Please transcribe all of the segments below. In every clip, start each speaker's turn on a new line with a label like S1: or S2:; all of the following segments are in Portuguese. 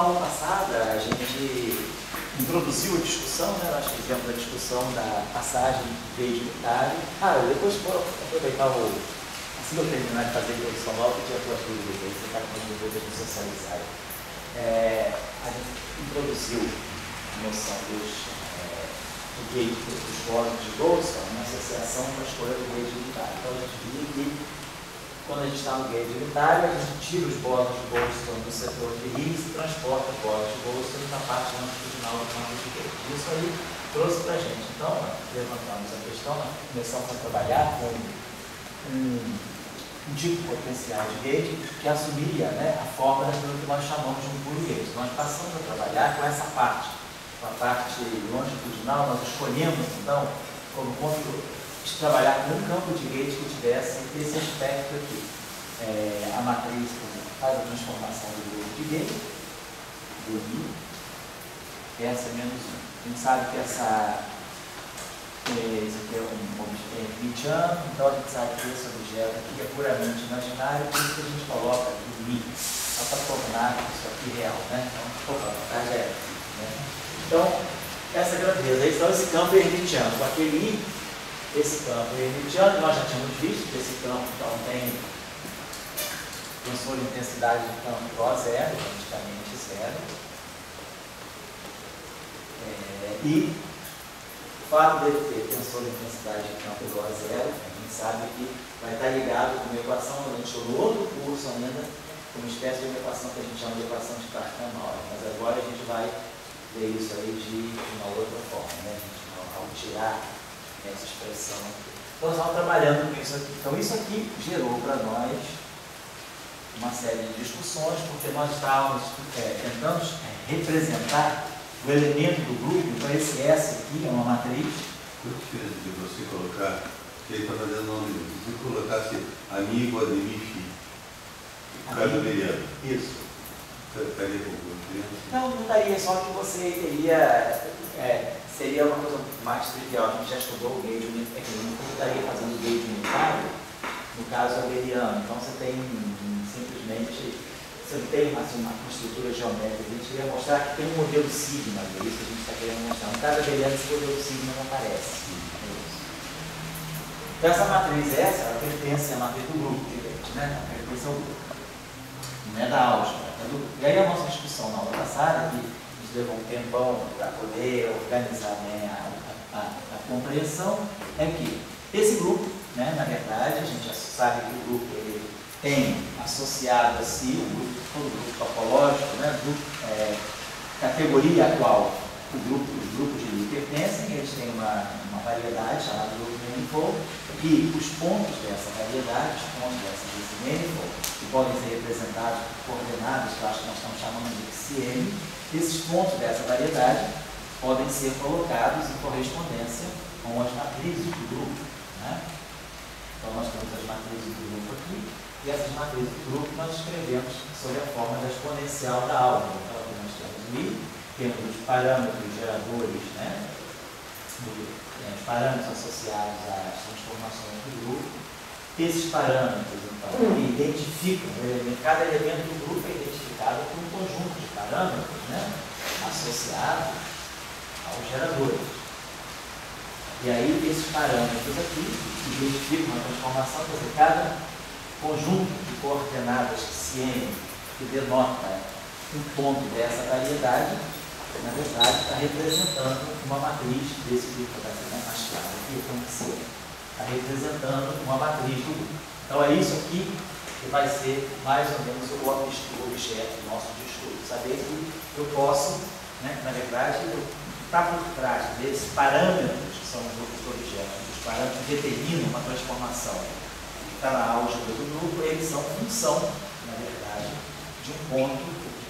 S1: aula passada, a gente introduziu a discussão, né? Nós fizemos a discussão da passagem de gauge unitário. Eu depois vou aproveitar assim que eu terminar de fazer a introdução logo, que tinha duas dúvidas aí, você está com as dúvidas de socializar. A gente introduziu a noção do gauge dos bósons de Goldstone na associação com a escolha do gauge unitário. Então a gente viu que quando a gente está no gauge unitário, a gente tira os bósons de Goldstone do setor de Higgs e transporta os bósons de Goldstone na parte longitudinal do campo de gauge. Isso aí trouxe para a gente. Então, levantamos a questão, começamos a trabalhar com um tipo de potencial de gauge que assumiria, né, a forma daquilo que nós chamamos de um puro gauge. Nós passamos a trabalhar com essa parte. Com a parte longitudinal, nós escolhemos, então, como ponto de trabalhar com um campo de gauge que tivesse esse aspecto aqui. A matriz faz a transformação do gauge de gauge, do I, essa é menos 1. A gente sabe que isso aqui é um objeto Mitchan, então a gente sabe que esse objeto aqui é puramente imaginário, por isso que a gente coloca aqui o I, só para tornar isso aqui real, né? Então, a vantagem é essa, né? Então, essa grandeza, então esse campo é hermitiano, com aquele I, esse campo é hermitiano, nós já tínhamos visto que esse campo então tem tensor de intensidade de campo igual a zero, praticamente zero. E o fato dele ter tensor de intensidade de campo igual a zero, a gente sabe que vai estar ligado com uma equação, a gente chegou no outro curso ainda, com uma espécie de equação que a gente chama de equação de Cartman-Maurer, mas agora a gente vai ver isso aí de uma outra forma, né? A gente, ao tirar essa expressão aqui. Então, nós estamos trabalhando com isso aqui. Então, isso aqui gerou para nós uma série de discussões, porque nós estávamos tentando representar o elemento do grupo. Então, esse S aqui é uma matriz.
S2: Qual a diferença de você colocar, que ele está fazendo o nome dele, se colocasse amigo a demi-fi, cada veriano?
S1: Isso.
S2: Estaria com diferença?
S1: Não daria, só que você teria, seria uma coisa mais trivial. A gente já estudou o gauge unitário, você estaria fazendo o gauge unitário, no caso abeliano. Então você tem simplesmente, você não tem assim, uma estrutura geométrica. A gente queria mostrar que tem um modelo sigma, é isso que a gente está querendo mostrar. No caso abeliano, esse modelo sigma não aparece. Então essa matriz, ela pertence à matriz do grupo de gauge, né? Ela pertence ao grupo. Não é da álgebra. E aí a nossa discussão na aula passada, que nos levou um tempão para poder organizar, né, a compreensão, é que esse grupo, né, na verdade, a gente já sabe que o grupo ele tem associado a si todo o grupo topológico, né, categoria a qual os grupos de Lie pertencem. Eles têm uma variedade chamada grupo manifold, e os pontos dessa variedade, os pontos desse manifold, que podem ser representados por coordenadas, que eu acho que nós estamos chamando de XM, esses pontos dessa variedade podem ser colocados em correspondência com as matrizes do grupo, né? Então nós temos as matrizes do grupo aqui, e essas matrizes do grupo nós escrevemos sob a forma da exponencial da álgebra. Então aqui nós temos o I, temos os parâmetros geradores, né? Os parâmetros associados às transformações do grupo. Esses parâmetros, então, identificam cada elemento do grupo é identificado por um conjunto de parâmetros, né, associados aos geradores. E aí, esses parâmetros aqui identificam a transformação, quer dizer, cada conjunto de coordenadas XM que denota um ponto dessa variedade, na verdade, está representando uma matriz desse grupo, está sendo mais claro aqui, então, está representando uma matriz do grupo. Então é isso aqui que vai ser mais ou menos o objeto do nosso estudo. Saber que eu posso, né, na verdade, está por trás desses parâmetros que são os outros objetos, os parâmetros que determinam uma transformação que está na álgebra do grupo, eles são função, na verdade, de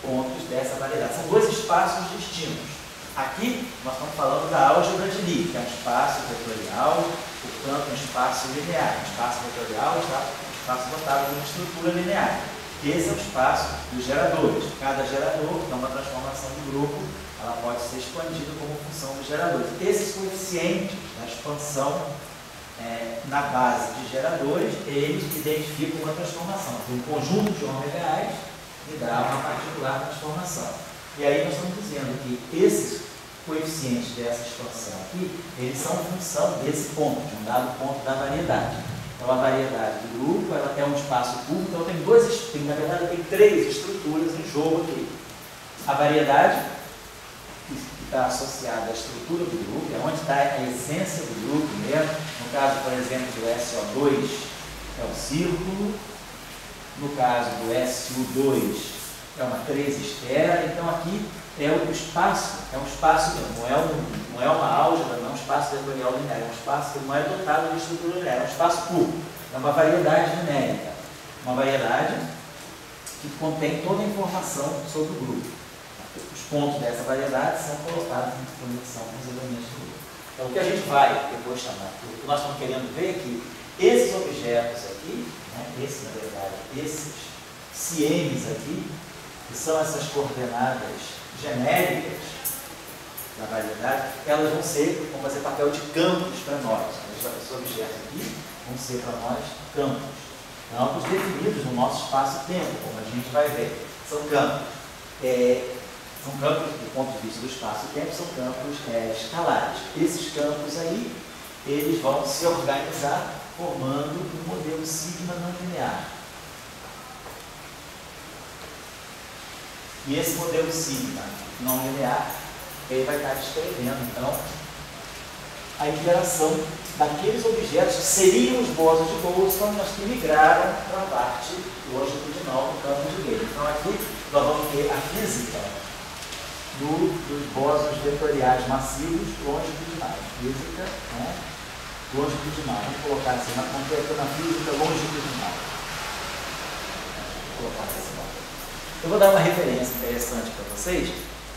S1: pontos dessa variedade. São dois espaços distintos. Aqui nós estamos falando da álgebra de Lie, que é um espaço vetorial, portanto um espaço linear. Um espaço vetorial está um espaço dotado de uma estrutura linear. Esse é o espaço dos geradores. Cada gerador, então uma transformação do grupo, ela pode ser expandida como função dos geradores. Esses coeficientes da expansão na base de geradores, eles identificam uma transformação. Um conjunto de ômega reais me dá uma particular transformação. E aí nós estamos dizendo que esses coeficientes dessa expansão aqui, eles são função desse ponto, de um dado ponto da variedade. Então a variedade do grupo, ela é um espaço curvo, então na verdade tem três estruturas em jogo aqui. A variedade, que está associada à estrutura do grupo, é onde está a essência do grupo mesmo. No caso, por exemplo, do SO2 é um círculo, no caso do SU2 é uma 3 esfera, então aqui é o espaço, é um espaço, não é uma álgebra, não é um espaço vetorial linear, é um espaço que não é dotado de estrutura linear, é um espaço curvo, é uma variedade numérica, uma variedade que contém toda a informação sobre o grupo. Os pontos dessa variedade são colocados em conexão com os elementos do grupo. Então o que a gente vai depois chamar, o que nós estamos querendo ver é que esses objetos aqui, né, esses CMs aqui, que são essas coordenadas genéricas da variedade, elas vão fazer papel de campos para nós. Esses objetos aqui vão ser para nós campos definidos no nosso espaço-tempo, como a gente vai ver. São campos. São campos, do ponto de vista do espaço-tempo, são campos escalares. Esses campos aí, eles vão se organizar formando um modelo sigma não linear. E esse modelo sigma não linear, ele vai estar descrevendo, então, a interação daqueles objetos que seriam os bósons de Boltzmann, mas que migraram para a parte longitudinal do campo de Gauss. Então, aqui nós vamos ter a física dos bósons vetoriais massivos longitudinais. Física, né, longitudinal. Vamos colocar assim, na física longitudinal. Vou colocar assim. Eu vou dar uma referência interessante para vocês,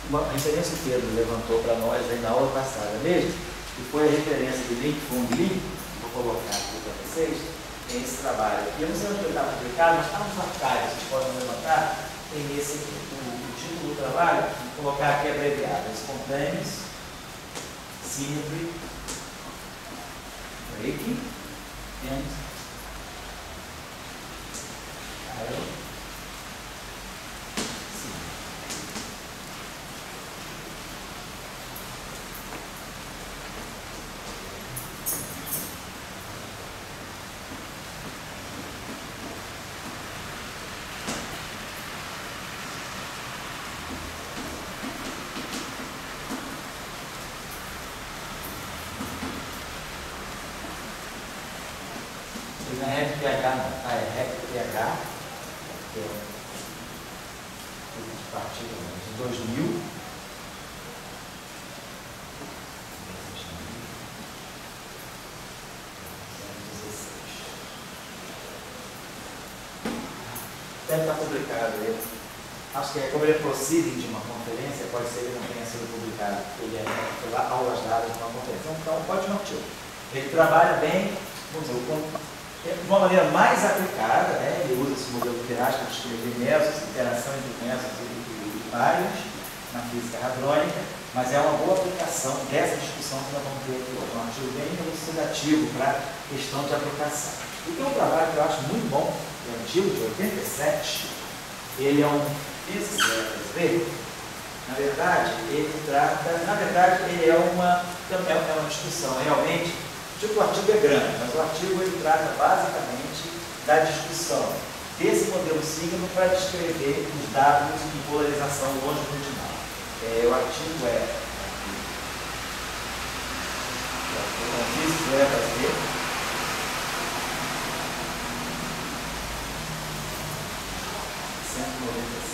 S1: uma referência que o Pedro levantou para nós aí na aula passada mesmo, que foi a referência de Link von Link, vou colocar aqui para vocês, tem esse trabalho aqui. Eu não sei onde ele está publicado, mas está nos arquivos, vocês podem levantar, tem esse, o título do trabalho, vou colocar aqui abreviado, Spontaneous Symmetry Breaking and não é RPH não, tá? É RPH, que é um partido de 2000. Deve estar publicado ele. Acho que é como ele é proceeding de uma conferência, pode ser que ele não tenha sido publicado. Ele é lá aulas dadas de uma conferência. Então pode não ter. Ele trabalha bem, vamos dizer, de uma maneira mais aplicada, né? Ele usa esse modelo Piras para descrever mesons, interação entre mesons e pares na física hadrônica, mas é uma boa aplicação dessa discussão que nós vamos ter aqui hoje. Um artigo bem elucidativo para a questão de aplicação. E tem um trabalho que eu acho muito bom, que é antigo, de 87, ele é um físico dele. Na verdade, ele é uma discussão realmente. O artigo é grande, mas o artigo ele trata basicamente da discussão desse modelo sigma para descrever os dados de polarização longitudinal. O artigo é o físico vai fazer 197.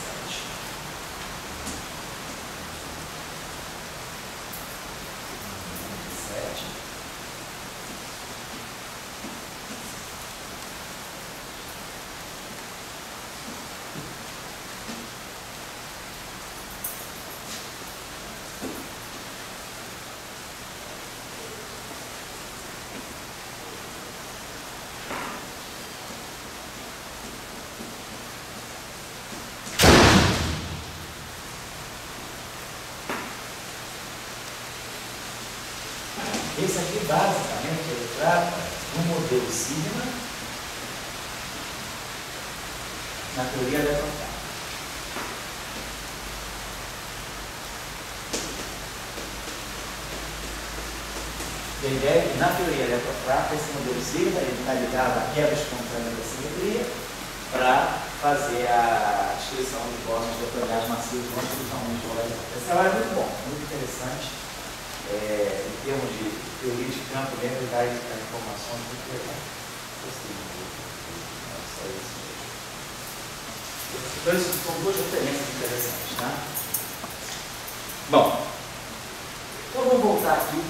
S1: Esse aqui, basicamente, ele trata do modelo sigma na teoria eletrostática. E a ideia é que, na teoria eletrofrágil, esse modelo sigma, ele está ligado à quebra espontânea da simetria para fazer a descrição de formas vetoriais massivas constitucionalmente polarizadas. Essa é muito bom, muito interessante. Em termos de teoria de campo, lembra das informações muito legal. Só isso. Então, isso são duas referências interessantes, tá? Bom, então vamos voltar aqui.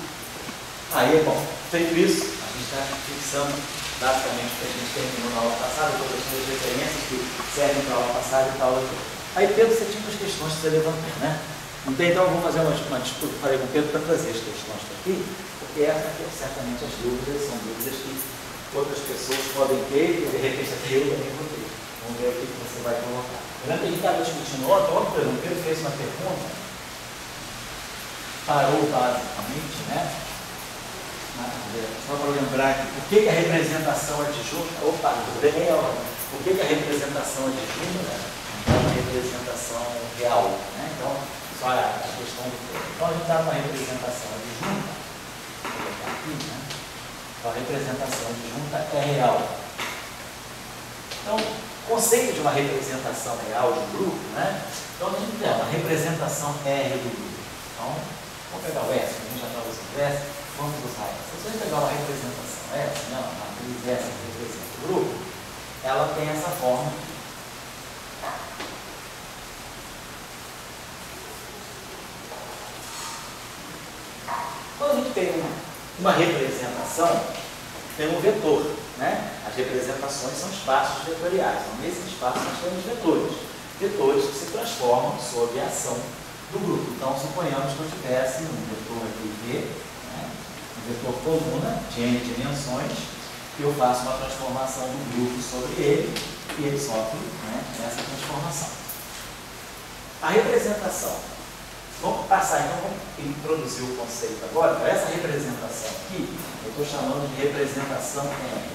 S1: Aí, bom, feito isso, a gente está fixando basicamente o que a gente terminou na aula passada, todas as referências que servem para a aula passada e para a aula toda. Aí, Pedro, você tinha umas questões que você levantou, né? Então, eu vou fazer uma disputa, falei com o Pedro para trazer as questões aqui, porque essa aqui, certamente as dúvidas são dúvidas que outras pessoas podem ter e de repente até eu também vou ter. Vamos ver o que você vai colocar. Lembra que a gente estava discutindo ontem, por exemplo, o Pedro fez uma pergunta, parou basicamente, né? Só para lembrar aqui, por que a representação adjunta? Opa, por que a representação adjunta é uma representação real? Né? Então, só a questão do tempo. Então, a gente está com a representação adjunta, vou colocar aqui, né? Então, a representação adjunta é real. Então, o conceito de uma representação real de um grupo, né? Então, a gente tem uma representação R do grupo. Então, vamos pegar o S, a gente já estava usando o S. Vamos usar essa. Se você pegar uma representação essa, né, uma matriz essa que representa o grupo, ela tem essa forma. Quando a gente tem uma representação, tem um vetor, né? As representações são espaços vetoriais. Então, nesse espaço nós temos vetores. Vetores que se transformam sob a ação do grupo. Então, suponhamos que eu tivesse um vetor aqui V, um vetor coluna de n dimensões, que eu faço uma transformação do grupo sobre ele e ele sofre, né, essa transformação. A representação. Vamos passar, então, vamos introduzir o conceito agora. Para essa representação aqui, eu estou chamando de representação R.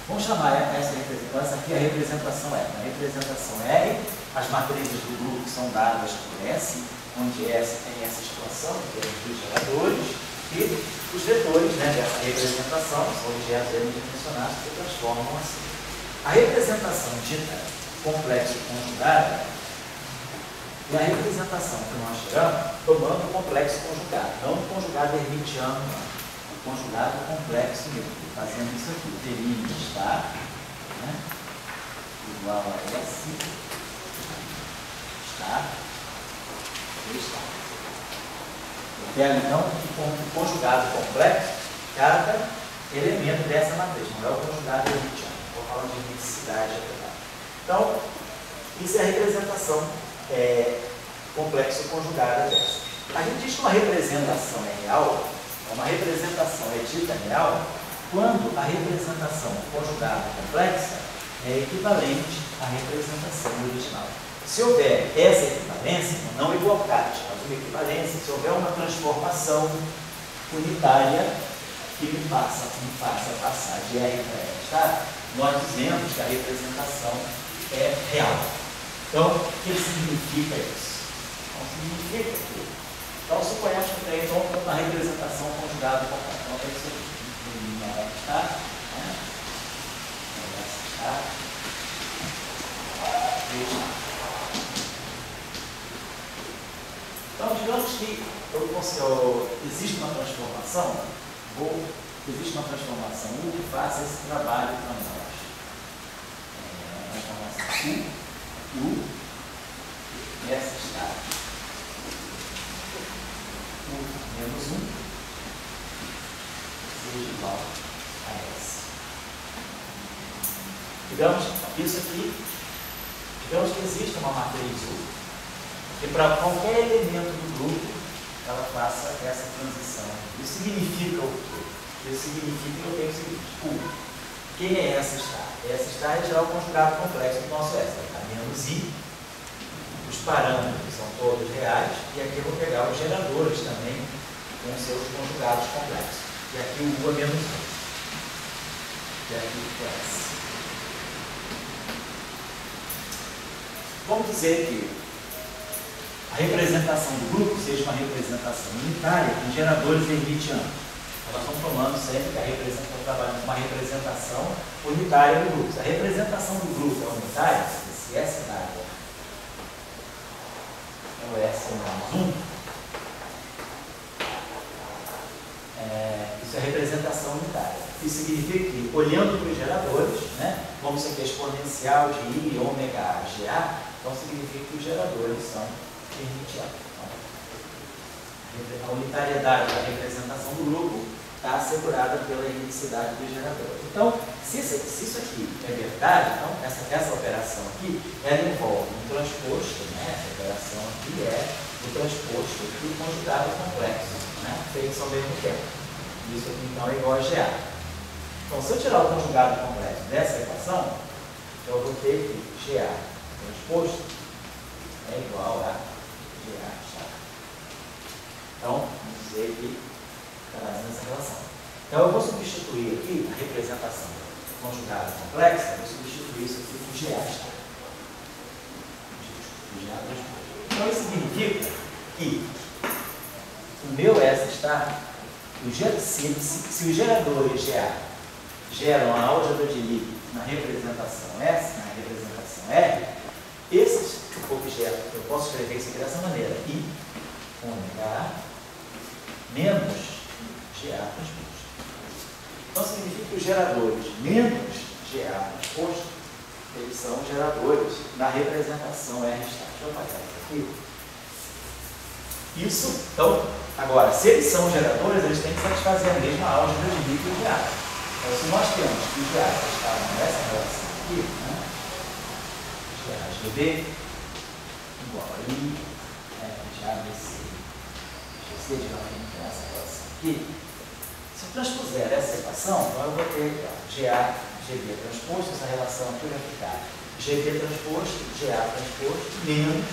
S1: Vamos chamar essa representação, essa aqui é a representação R. Na representação R, as matrizes do grupo são dadas por S, onde S tem essa expansão, que é dos geradores. E os vetores, né, dessa representação, são objetos n-dimensionais que se transformam assim. A representação dita complexo conjugado é a representação que nós tiramos tomando o complexo conjugado, não o conjugado hermitiano, não. O conjugado complexo mesmo, fazendo isso aqui. O delírio está, né, igual a S, está, está. Eu pego, então, o conjugado complexo, cada elemento dessa matriz, não é o conjugado hermitiano. Estou falando de hermeticidade aqui. Então, isso é a representação complexo conjugada dessa. A gente diz que uma representação é real, uma representação é dita real, quando a representação conjugada complexa é equivalente à representação original. Se houver essa equivalência, não igualdade, mas uma equivalência, se houver uma transformação unitária que me faça passar de R para R, tá? Nós dizemos que a representação é real. Então, o que significa isso? Não significa que. Então, suponhamos que tem uma representação conjugada completa. Então, é isso aqui. Está? Está? Então, digamos que existe uma transformação, existe uma transformação U que faça esse trabalho para nós. Transformação U, essa está U menos 1, seja igual a S. Digamos isso aqui, digamos que existe uma matriz U. E para qualquer elemento do grupo, ela faça essa transição. Isso significa o quê? Isso significa que eu tenho o seguinte: U. Quem é essa estar? Essa estar é gerar o conjugado complexo do nosso S. Vai estar menos I. Os parâmetros são todos reais. E aqui eu vou pegar os geradores também com seus conjugados complexos. E aqui o U é menos 1. E aqui o S. Vamos dizer que a representação do grupo seja uma representação unitária com geradores hermitianos. Nós estamos tomando sempre que estamos trabalhando com uma representação unitária do grupo. Se a representação do grupo é unitária, se S dado é o S menos 1, isso é representação unitária. Isso significa que, olhando para os geradores, né, como isso aqui é exponencial de I, ômega A, GA, então significa que os geradores são hermitianos. A unitariedade da representação do grupo está assegurada pela hermiticidade dos geradores. Então, se isso aqui é verdade, então essa operação aqui, ela envolve um transposto, né? Essa operação aqui é o transposto do conjugado complexo, né? Feitos ao mesmo tempo. Isso aqui então é igual a GA. Então, se eu tirar o conjugado complexo dessa equação, eu vou ter que GA transposto é igual a GA chave. Então, vamos dizer que trabalhando nessa relação. Então, eu vou substituir aqui a representação conjugada complexa, vou substituir isso aqui por GA chave. Então, isso significa que o meu S está, se os geradores GA geram a álgebra de Lie na representação S, na representação R, esses objetos, eu posso escrever isso aqui dessa maneira, I, ômega A, menos GA transposto. Então, significa que os geradores menos GA transposto, eles são geradores na representação R'. Deixa eu apagar isso aqui. Isso, então, agora, se eles são geradores, eles têm que satisfazer a mesma álgebra de Lie que o GA. Então, se nós temos que o GA está nessa relação aqui, né? GA-GB igual a I, GA-BC, GC de nessa relação aqui. Se eu transpuser essa equação, então eu vou ter GA-GB transposto, essa relação aqui vai ficar GB transposto, GA transposto, menos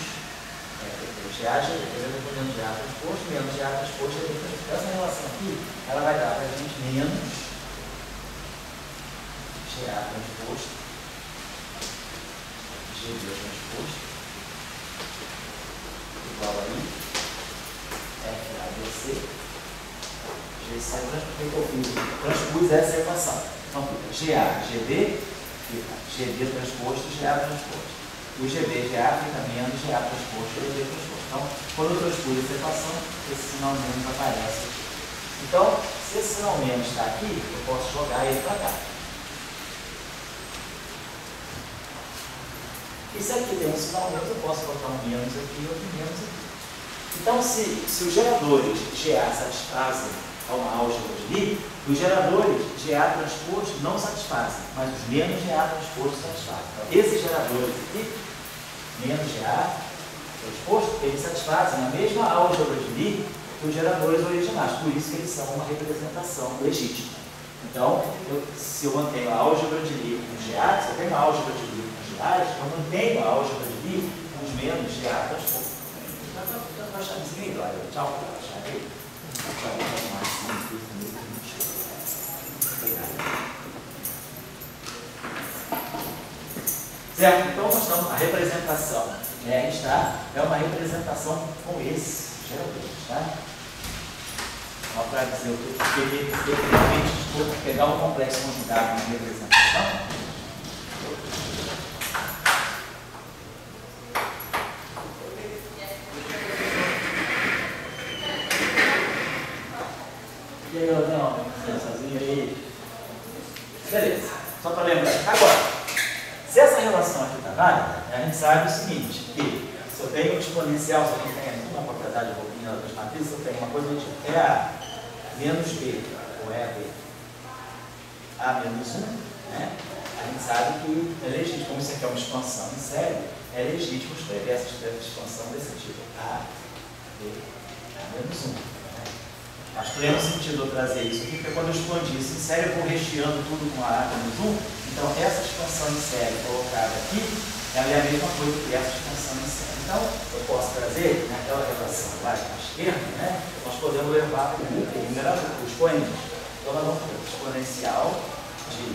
S1: GA-GB, menos GA transposto, menos GA transposto, GB transposto. Essa relação aqui, ela vai dar para a gente menos GA transposto, GB transposto, igual a I, FABC, GC transposto. Transpus essa equação. Então fica GA, GB, fica GB transposto, GA transposto. O GB, GA fica menos GA transposto, GB transposto. Então, quando eu transpus essa equação, esse sinal menos aparece. Então, se esse sinal menos está aqui, eu posso jogar ele para cá. E se aqui tem um sinal menos, eu posso botar um menos aqui e outro menos aqui. Então, se os geradores GA satisfazem a uma álgebra de Lie, os geradores GA transposto não satisfazem, mas os menos GA transposto satisfazem. Então, esses geradores aqui, menos GA transposto, eles satisfazem a mesma álgebra de Lie que os geradores originais. Por isso que eles são uma representação legítima. Então, se eu mantenho a álgebra de Lie com GA, se eu tenho a álgebra de Lie com GA, eu mantenho a álgebra de Lie com os menos GA transposto. Vai achar isso aí, olha, tchau, vai achar aí. Certo? Então, nós estamos, a representação é uma representação com esses geradores, tá? Só para dizer o que definitivamente pegar um complexo conjugado na representação. E aí, Leandrão, sozinho aí. Beleza, só para lembrar. Agora, se essa relação aqui está válida, a gente sabe o seguinte, que se eu tenho um exponencial, se eu tenho uma propriedade um pouquinho das matrizes, eu tenho uma coisa de EA menos B, ou EAB, A menos 1, né? A gente sabe que é legítimo, como isso aqui é uma expansão em série, é legítimo escrever essa expansão desse tipo, A, B, A menos 1. Mas pleno sentido eu trazer isso aqui, porque quando eu expandi isso em série, eu vou recheando tudo com a menos 1. Então, essa expansão em série colocada aqui, ela é a mesma coisa que essa expansão em série. Então, eu posso trazer, naquela relação lá à esquerda, né, nós podemos levar para o numerador, o expoente. Então, nós vamos ter o exponencial de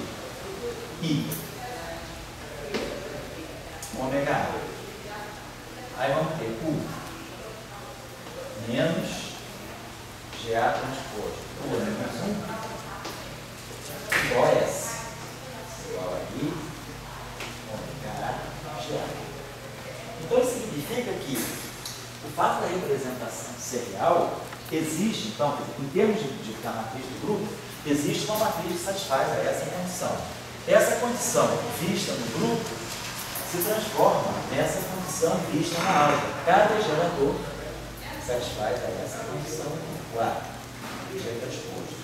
S1: I, ômega A. Aí vamos ter U menos GA transposto U menos 1 OS igual a I ômega GA. Então isso significa que o fato da representação ser real existe, então, em termos da matriz do grupo, existe uma matriz que satisfaz a essa condição. Essa condição vista no grupo se transforma nessa condição vista na álgebra. Cada gerador satisfaz a essa condição lá. Já é transposto.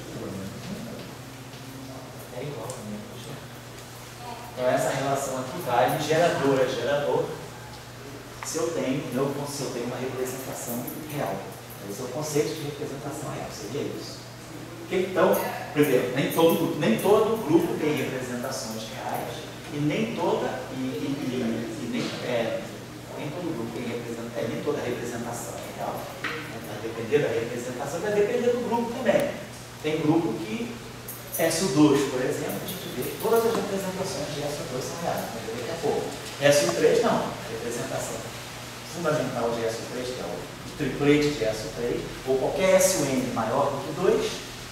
S1: É igual a minha. Então essa relação aqui vale gerador a gerador se eu tenho uma representação real. Esse é o conceito de representação real, seria isso. Então, primeiro, nem todo grupo tem representações reais e nem toda representação é real. Vai depender da representação, vai depender do grupo também. Tem grupo que SU2, por exemplo, a gente vê que todas as representações de SU2 são reais, mas daqui a pouco. SU3 não, a representação fundamental de SU3, que é o triplete de SU3, ou qualquer SUN maior do que 2,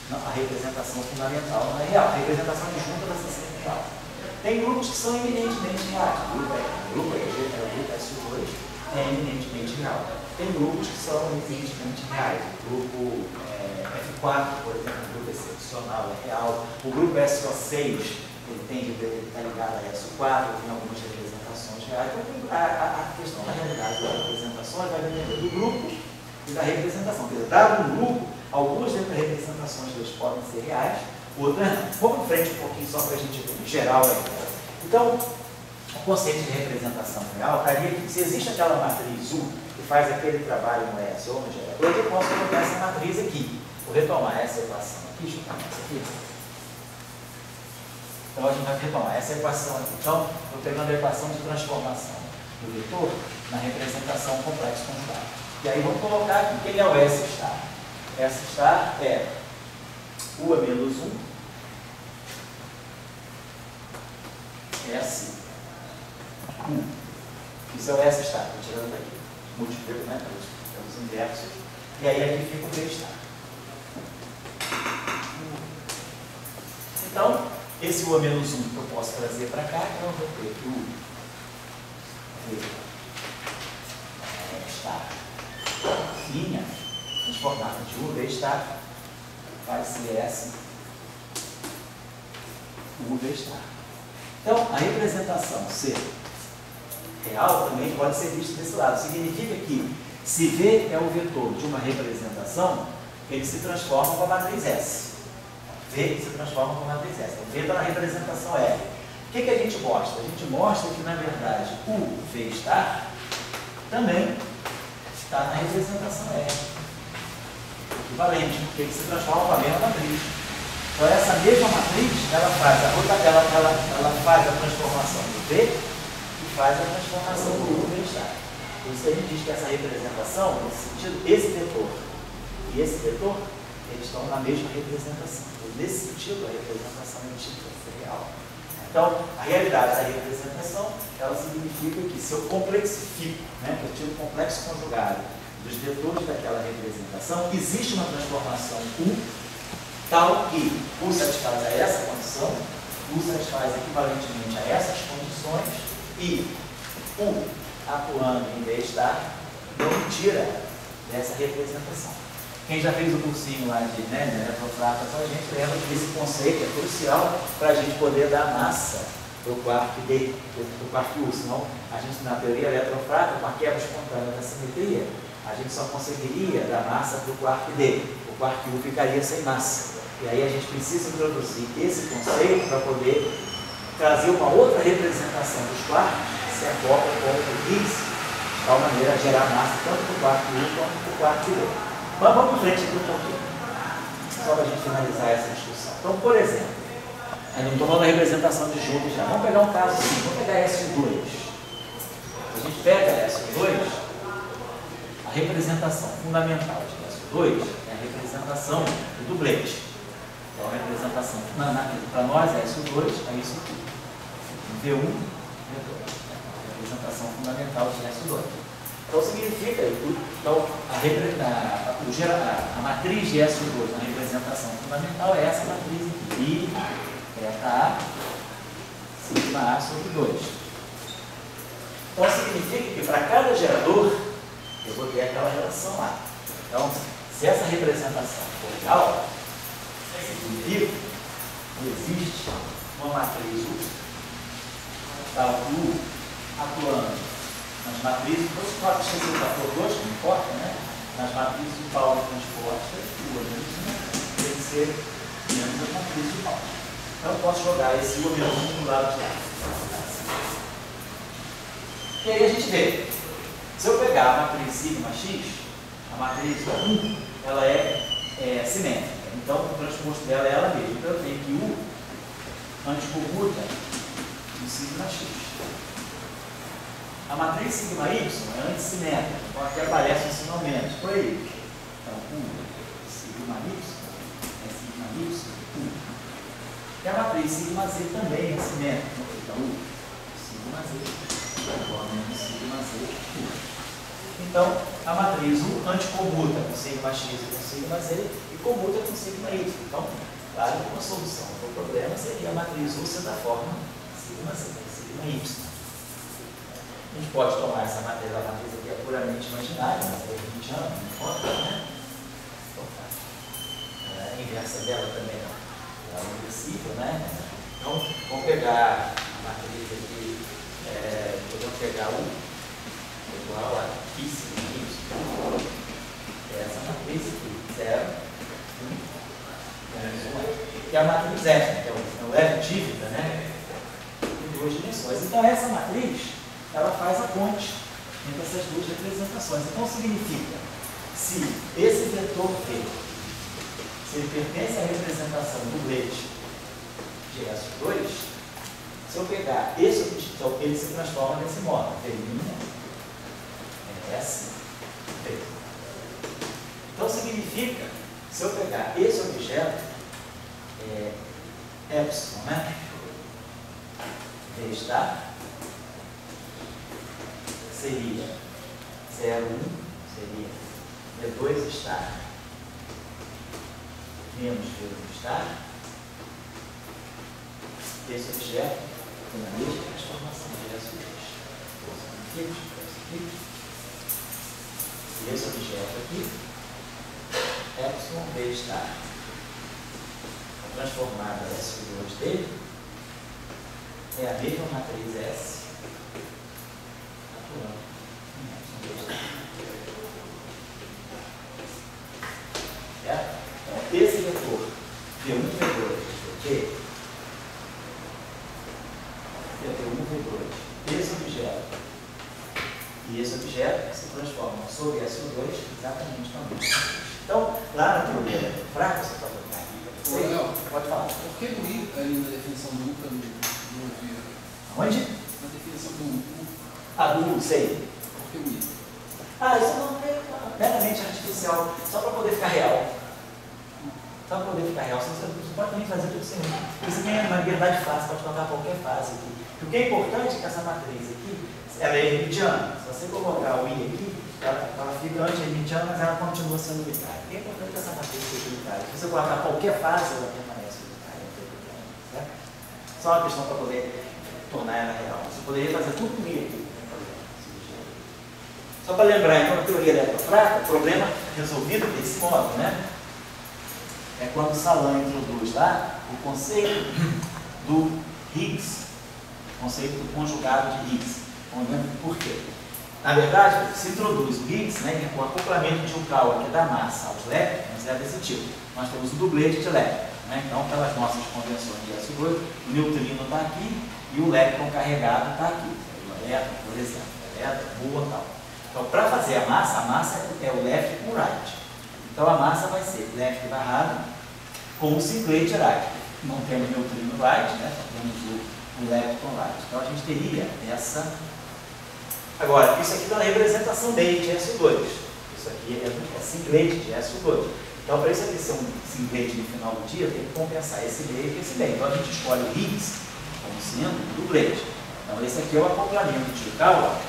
S1: não, a representação fundamental não é real. A representação junta vai ser real. Tem grupos que são eminentemente reais. O grupo SU2 é eminentemente real. Tem grupos que são eminentemente reais. O grupo F4, por exemplo, o grupo excepcional é real. O grupo SO6, ele está ligado a SO4, tem algumas representações reais. Então, a questão da realidade das representações vai depender do grupo e da representação. Quer dizer, dado um grupo, algumas representações deles podem ser reais, outras não. Vamos em frente um pouquinho só para a gente ver, em geral. Então, o conceito de representação real estaria que se existe aquela matriz U que faz aquele trabalho no S ou no gerador, eu posso colocar essa matriz aqui. Vou retomar essa equação aqui, deixa eu botar essa aqui. Então, a gente vai retomar essa equação aqui. Então, estou pegando a equação de transformação do vetor na representação complexo conjugado. E aí, vamos colocar aqui. Quem é o S star? S star é U a menos 1 S U. Isso é o S star. Estou tirando daqui. Multiplico, né? Pelos inversos. E aí, aqui fica o V star. Então, esse U a menos 1 que eu posso trazer para cá, então eu vou ter que U V star linha transformada de U V star vai ser S U V star. Então, a representação ser real também pode ser vista desse lado. Significa que se V é o vetor de uma representação, ele se transforma com a matriz S. V se transforma com a matriz S. Então, V está na representação R. O que a gente mostra? A gente mostra que, na verdade, o V star também está na representação R. Equivalente, porque ele se transforma com a mesma matriz. Então, essa mesma matriz, ela faz a transformação do V e faz a transformação do V star. Por isso a gente diz que essa representação, nesse sentido, esse vetor e esse vetor, eles estão na mesma representação. Nesse sentido, a representação é real. Então, a realidade da representação, ela significa que se eu complexifico, né, eu tiro o complexo conjugado dos vetores daquela representação, existe uma transformação U, tal que U satisfaz a essa condição, U satisfaz equivalentemente a essas condições, e U, atuando em V star, não tira dessa representação. Quem já fez o cursinho lá de eletrofratas, a gente lembra que esse conceito é crucial para a gente poder dar massa para o quark D, para o quark U. Senão, a gente, na teoria eletrofrata, com a quebra espontânea da simetria, a gente só conseguiria dar massa para o quark D. O quark U ficaria sem massa. E aí a gente precisa introduzir esse conceito para poder trazer uma outra representação dos quarks que se acopla com o Higgs, de tal maneira a gerar massa tanto para o quark U quanto para o quark D. Mas vamos em frente aqui um pouquinho, só para a gente finalizar essa discussão. Então, por exemplo, eu não estou falando da representação de juntos já. Vamos pegar um caso assim, vamos pegar SU2. A gente pega SU2, a representação fundamental de SU2 é a representação do dublete. Então, a representação, para nós, SU2 é isso aqui. V1, V2. A representação fundamental de SU2. Então significa, então, a matriz de SO2 na representação fundamental é essa matriz aqui, eta A, sigma A sobre 2. Então significa que para cada gerador eu vou ter aquela relação lá. Então, se essa representação for real, significa que existe uma matriz U, está U atuando nas matrizes, você pode esquecer o fator 2, não importa, né? Nas matrizes de Paulo transposta, o organismo tem que ser menos as matrizes de Paulo. Então eu posso jogar esse U menos 1 do lado de lá. E aí a gente vê, se eu pegar a matriz sigma x, a matriz 1, ela é simétrica. Então o transposto dela é ela mesma. Então eu tenho que U anticomuta em sigma x. A matriz sigma y é antissimétrica, então aqui aparece um sinal menos, por aí. Então, U sigma y é sigma y, U. E a matriz sigma z também é simétrica, então U sigma z, igual a sigma z, U. Então, a matriz U anticomuta com sigma x e com sigma z e comuta com sigma y. Então, claro que uma solução para o problema seria a matriz U ser da forma sigma z, sigma y. A gente pode tomar essa matriz, a matriz aqui é puramente imaginária, mas é 20 anos, não importa, né? Então, a inversa dela também é reversível, né? Então, vamos pegar a matriz aqui, podemos pegar U igual a I sigma y, que é essa matriz aqui, 0, 1, menos 1, que é a matriz F, que é o F típica, né? Em duas dimensões. Então, essa matriz ela faz a ponte entre essas duas representações. Então significa, se esse vetor V, se ele pertence à representação do leite de S2, se eu pegar esse, então ele se transforma nesse modo, V', S, V. Então significa, se eu pegar esse objeto, epsilon, né? V está seria 0, 1, seria V2 estar menos V1 estar. Esse objeto tem a mesma transformação de S2. E esse objeto aqui, epsilon V estar transformada S2 dele, é a mesma matriz S. Então, esse vetor V1, V2, V2, V1, V2, esse objeto e esse objeto se transformam sobre SO2 exatamente no mesmo. Então, lá na teoria fraca, você pode colocar aqui. Pode falar.
S3: Por que o I ali na definição do U não havia?
S1: Onde?
S3: Na definição do U.
S1: Ah, do U, sei.
S3: Por que o I?
S1: Isso não é meramente artificial, só para poder ficar real. Só para poder ficar real. Você pode também fazer tudo sem I. Você tem uma liberdade fácil, pode colocar qualquer fase aqui. O que é importante é que essa matriz aqui, ela é hermitiana. Se você colocar o I aqui, ela fica anti-hermitiana, mas ela continua sendo unitária. O que é importante é que essa matriz seja unitária. Se você colocar qualquer fase, ela permanece unitária. Certo? Só uma questão para poder tornar ela real. Você poderia fazer tudo com I aqui. Só para lembrar, então, a teoria eletrofraca, o problema resolvido desse modo, né? É quando Salan introduz lá o conceito do Higgs, o conceito do conjugado de Higgs. Por quê? Na verdade, se introduz o Higgs, né, que é o acoplamento de um cálculo aqui da massa aos elétrons, é desse tipo. Nós temos o dublete de elétrons. Né? Então, pelas nossas convenções de S2, o neutrino está aqui e o elétron carregado está aqui. O elétron, por exemplo, o elétron, boa tal. Então, para fazer a massa é o left com o right. Então, a massa vai ser left barrado com o singlet right. Não temos neutrino right, né? Só temos o left com right. Então, a gente teria essa... Agora, isso aqui é uma representação dele de SO2. Isso aqui é singlet de SO2. Então, para isso aqui ser um singlet no final do dia, tem que compensar esse meio com esse meio. Então, a gente escolhe o Higgs como sendo o dublete. Então, esse aqui é o acoplamento de Cal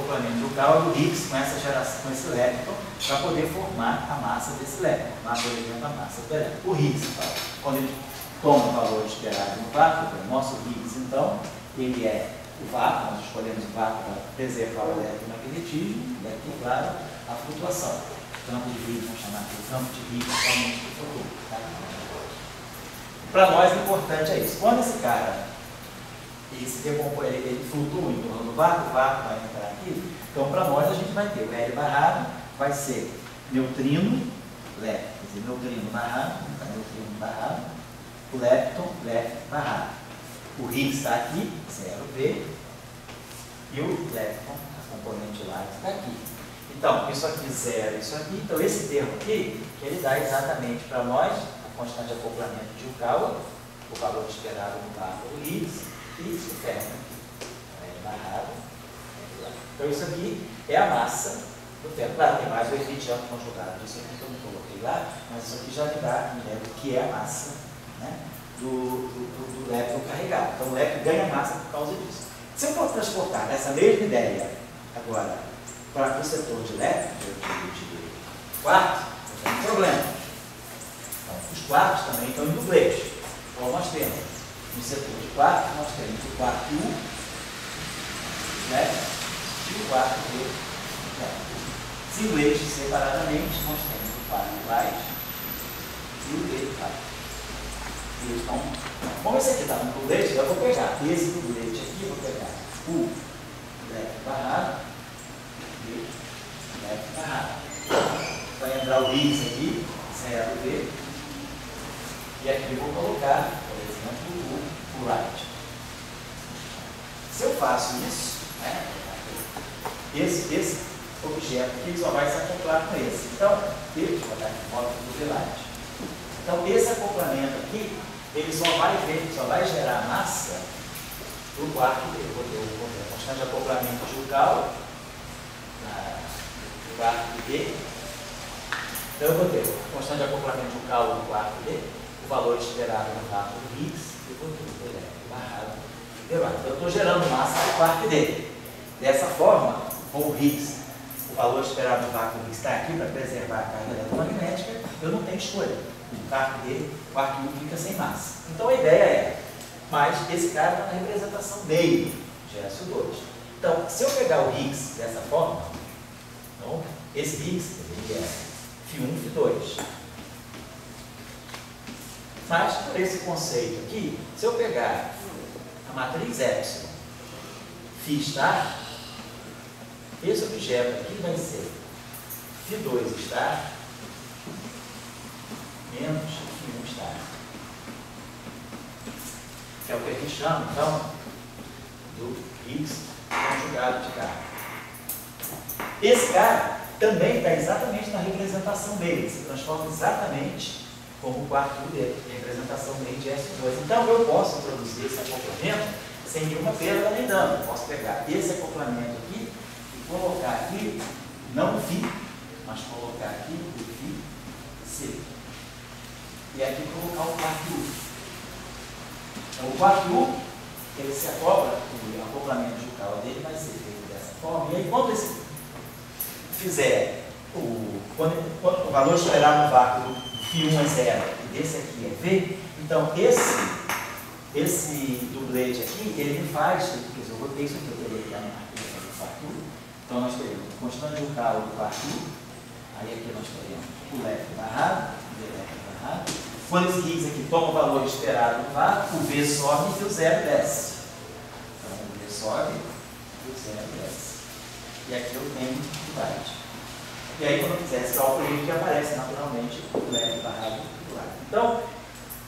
S1: acoplamento de Yukawa e o Higgs com essa geração, com esse lepton, para poder formar a massa desse lepton, formar, por exemplo, a massa do elétron. O Higgs, então, quando ele toma o valor esperado no vácuo, o nosso Higgs, então, ele é o vácuo, nós escolhemos o vácuo para preservar o eletromagnetismo, e aqui, claro, a flutuação. O campo de Higgs, vamos chamar aqui, o campo de Higgs somente que flutua. Tá? Para nós, o importante é isso. Quando esse cara ele se decompõe, ele flutua em torno do vácuo, o vácuo vai entrar aqui, então para nós a gente vai ter o L barrado, vai ser neutrino, lepton, quer dizer, neutrino barrado, o lepton, barrado. O Higgs está aqui, 0V, e o lepton, a componente lá, está aqui. Então, isso aqui 0, isso aqui, então esse termo aqui, que ele dá exatamente para nós a constante de acoplamento de Yukawa, o valor esperado no vácuo do Higgs, e isso ferro aqui, barrado. Então isso aqui é a massa do ferro. Claro, tem mais o efeito conjugado disso aqui que eu não coloquei lá, mas isso aqui já me lembra o que é a massa, né, do lepton carregado. Então o lepton ganha massa por causa disso. Se eu for transportar essa mesma ideia agora para o setor de lepton, de quartos, não tem problema. Então, os quartos também estão em dublete. Então nós temos no setor de quartos, nós temos o quarto U, né, e o quarto D. Simplesmente, separadamente, nós temos o quarto light e o D light. Então, como esse aqui está no dublete, eu vou pegar esse dublete aqui, vou pegar o lepton barrado e o lepton barrado. Vai entrar o Higgs aqui, 0V, e aqui eu vou colocar, por exemplo, o light. Se eu faço isso, né, esse objeto aqui só vai se acoplar com esse. Então, deixa eu botar aqui em modo do light. Então, esse acoplamento aqui, ele só vai gerar massa para o quarto D. Eu vou ter a constante de acoplamento de Yukawa no quarto D. Então, eu vou ter a constante de acoplamento de Yukawa no quarto D, o valor esperado no vácuo do Higgs, e vou ter o elétron barrado de D. Então, eu estou gerando massa para o quarto D. Dessa forma, com o Higgs, o valor esperado no vácuo do Higgs está aqui para preservar a carga eletromagnética, eu não tenho escolha. O quarto D, o quarto U fica sem massa. Então a ideia é, mas esse cara está na representação meio de SO2. Então, se eu pegar o Higgs dessa forma, então, esse Higgs ele é Φ1, Φ2. Mas, por esse conceito aqui, se eu pegar a matriz epsilon, Φ star, esse objeto aqui vai ser Φ2 star menos Φ1 star. Que é o que a gente chama, então, do Higgs conjugado de carga. Esse cara também está exatamente na representação dele, se transforma exatamente como o quarto dele, representação dele de S2. Então, eu posso introduzir esse acoplamento sem nenhuma perda nem dano. Eu posso pegar esse acoplamento aqui e colocar aqui, não o Φ, mas colocar aqui o Φc. E aqui colocar o quarto U. Então, o quarto U, ele se acopla, o acoplamento de Yukawa dele vai ser feito dessa forma. E aí, quando esse fizer quando o valor esperado no vácuo do Φ1 é 0 e desse aqui é V, então esse dublete aqui, ele me faz, quer dizer, eu botei isso aqui, eu teria que dar uma marquinha do quarto U. Então nós teremos a constante de Yukawa do quarto U, aí aqui nós teremos o lepton barrado, o lepton barrado. Quando esse Higgs aqui toma o valor esperado no vácuo, o V sobe e o 0 desce. Então o V sobe e o 0 desce. E aqui eu tenho o light. E aí, quando eu fizer esse cálculo, que aparece naturalmente o lepton barrado do light. Então,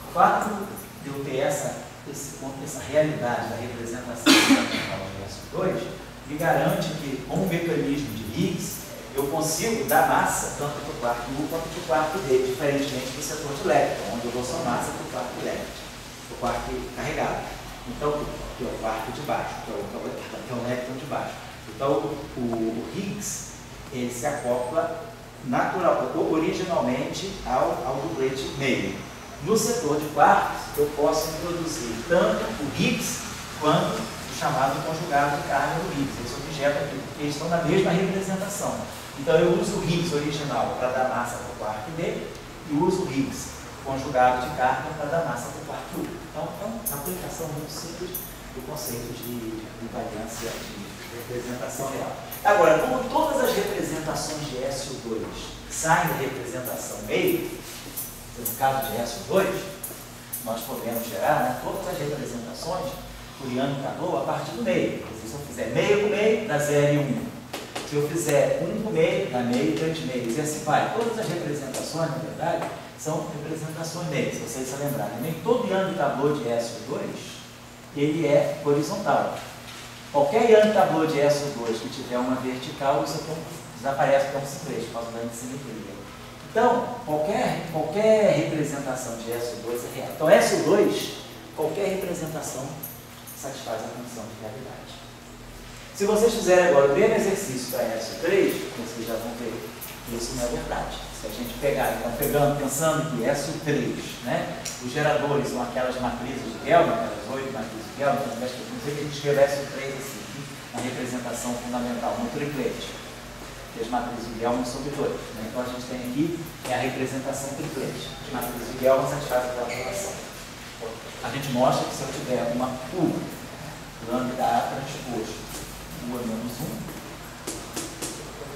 S1: o fato de eu ter essa realidade da representação fundamental do SO2 me garante que, com o mecanismo de Higgs, eu consigo dar massa tanto para o quarto U quanto para o quarto D, diferentemente do setor de lepton, onde eu vou só massa para o quarto lepton, para o quarto carregado. Então, que é o quarto de baixo, que é o lepton de baixo. Então, o Higgs, ele se acopla originalmente ao dublete meio. No setor de quartos, eu posso introduzir tanto o Higgs quanto chamado de conjugado de carga do Higgs, esse objeto aqui, porque eles estão na mesma representação. Então eu uso o Higgs original para dar massa para o quarto B e uso o Higgs conjugado de carga para dar massa para o quarto U. Então é uma aplicação muito simples do conceito de invariância de representação real. Agora, como todas as representações de SO2 saem da representação meio, no caso de SO2, nós podemos gerar, né, todas as representações por Young-Tableau a partir do meio. Se eu fizer meio com meio, dá 0 e 1. Se eu fizer 1 com meio, dá meio e 3 meios. E assim vai. Todas as representações, na verdade, são representações meias, se vocês se lembrarem. Nem todo Young-Tableau de SO2 ele é horizontal. Qualquer Young-Tableau de SO2 que tiver uma vertical, isso aqui desaparece como simplesmente, por causa da antissimetria. Então, qualquer representação de SO2 é real. Então, SO2, qualquer representação satisfaz a condição de realidade. Se vocês fizerem agora o mesmo exercício para SO3, vocês já vão ver que isso não é verdade. Se a gente pegar, então, pensando que SO3, né, os geradores são aquelas matrizes de Gelman, aquelas 8 matrizes de Gelman, então, não sei que a gente escreve SO3 assim, na representação fundamental, no triplete, que as matrizes de Gelman são bitores. Né? Então a gente tem aqui a representação triplete. As matrizes de Gelman satisfazem aquela relação. A gente mostra que se eu tiver uma U, lambda A transposto U a menos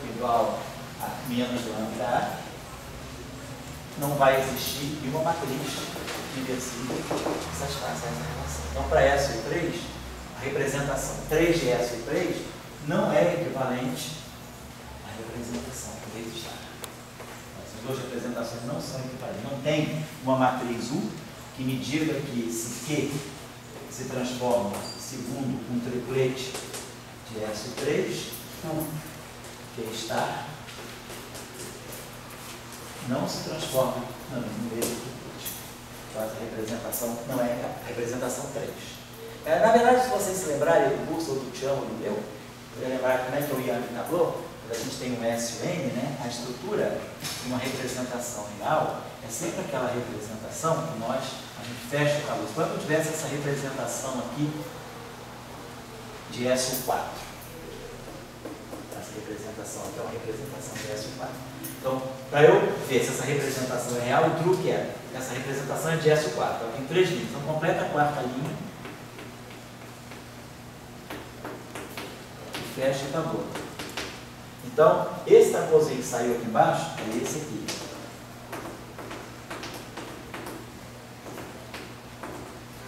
S1: 1, igual a menos lambda A, não vai existir uma matriz inversível que satisfaça essa relação. Então, para SO3, a representação 3 de SO3 não é equivalente à representação que existe. Essas duas representações não são equivalentes. Não tem uma matriz U que me diga que se Q se transforma segundo um triplete de SO3, Q está não se transforma no mesmo triplete. Então, essa representação não é a representação 3. Na verdade, se vocês se lembrarem do curso do Tião e do meu, eu lembrar como é que é o Young-Tableau, quando a gente tem um SUN, né, a estrutura de uma representação real é sempre aquela representação que a gente fecha o tableau. Quando eu tivesse essa representação aqui de SU4, essa representação aqui é uma representação de SU4. Então, para eu ver se essa representação é real, o truque é, essa representação é de SU4. Então, tem 3 linhas. Então, completa a quarta linha e fecha o tableau. Então, esse tableauzinho que saiu aqui embaixo é esse aqui.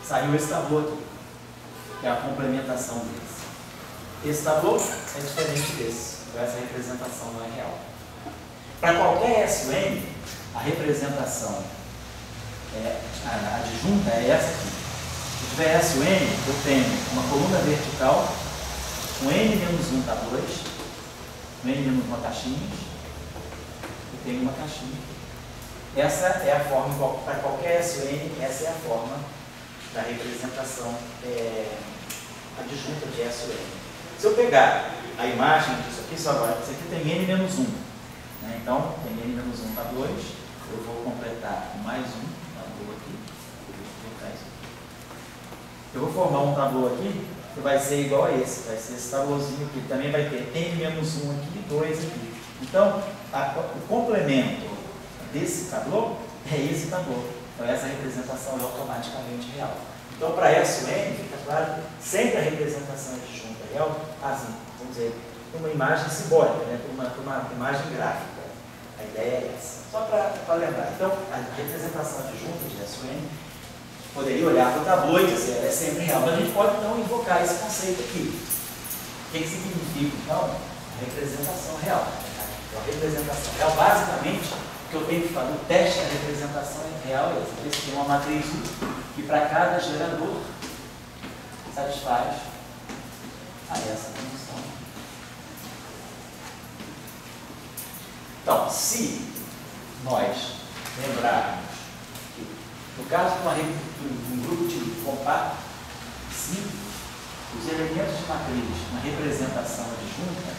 S1: Saiu esse tableau aqui, que é a complementação desse. Esse tableau é diferente desse, então essa representação não é real. Para qualquer SUN, a representação adjunta é essa aqui. Se tiver SUN, eu tenho uma coluna vertical com n-1 tableaus, com n-1 caixinhas, e tenho uma caixinha. Essa é a forma, para qualquer SUN, essa é a forma da representação adjunta de SUN. Se eu pegar a imagem disso aqui, só agora, isso aqui tem n-1. Né? Então, tem n-1 tableaus, eu vou completar com mais um tableau aqui. Eu vou formar um tableau aqui, que vai ser igual a esse, vai ser esse tableauzinho aqui, também vai ter n-1 aqui e 2 aqui. Então, o complemento desse tableau é esse tableau. Então, essa representação é automaticamente real. Então, para SUN, fica claro, sempre a representação adjunta real, assim, vamos dizer, uma imagem simbólica, né, uma imagem gráfica. A ideia é essa. Só para lembrar. Então, a representação adjunta de SUN, poderia olhar para o tableau e dizer, ela é sempre real. Mas a gente pode, então, invocar esse conceito aqui. O que significa, então, a representação real? Então, a representação real, basicamente, o que eu tenho que fazer, o teste da representação real é esse. Esse tem uma matriz que para cada gerador satisfaz a essa condição. Então, se nós lembrarmos que, no caso de um grupo de compacto simples, os elementos de matriz na representação adjunta,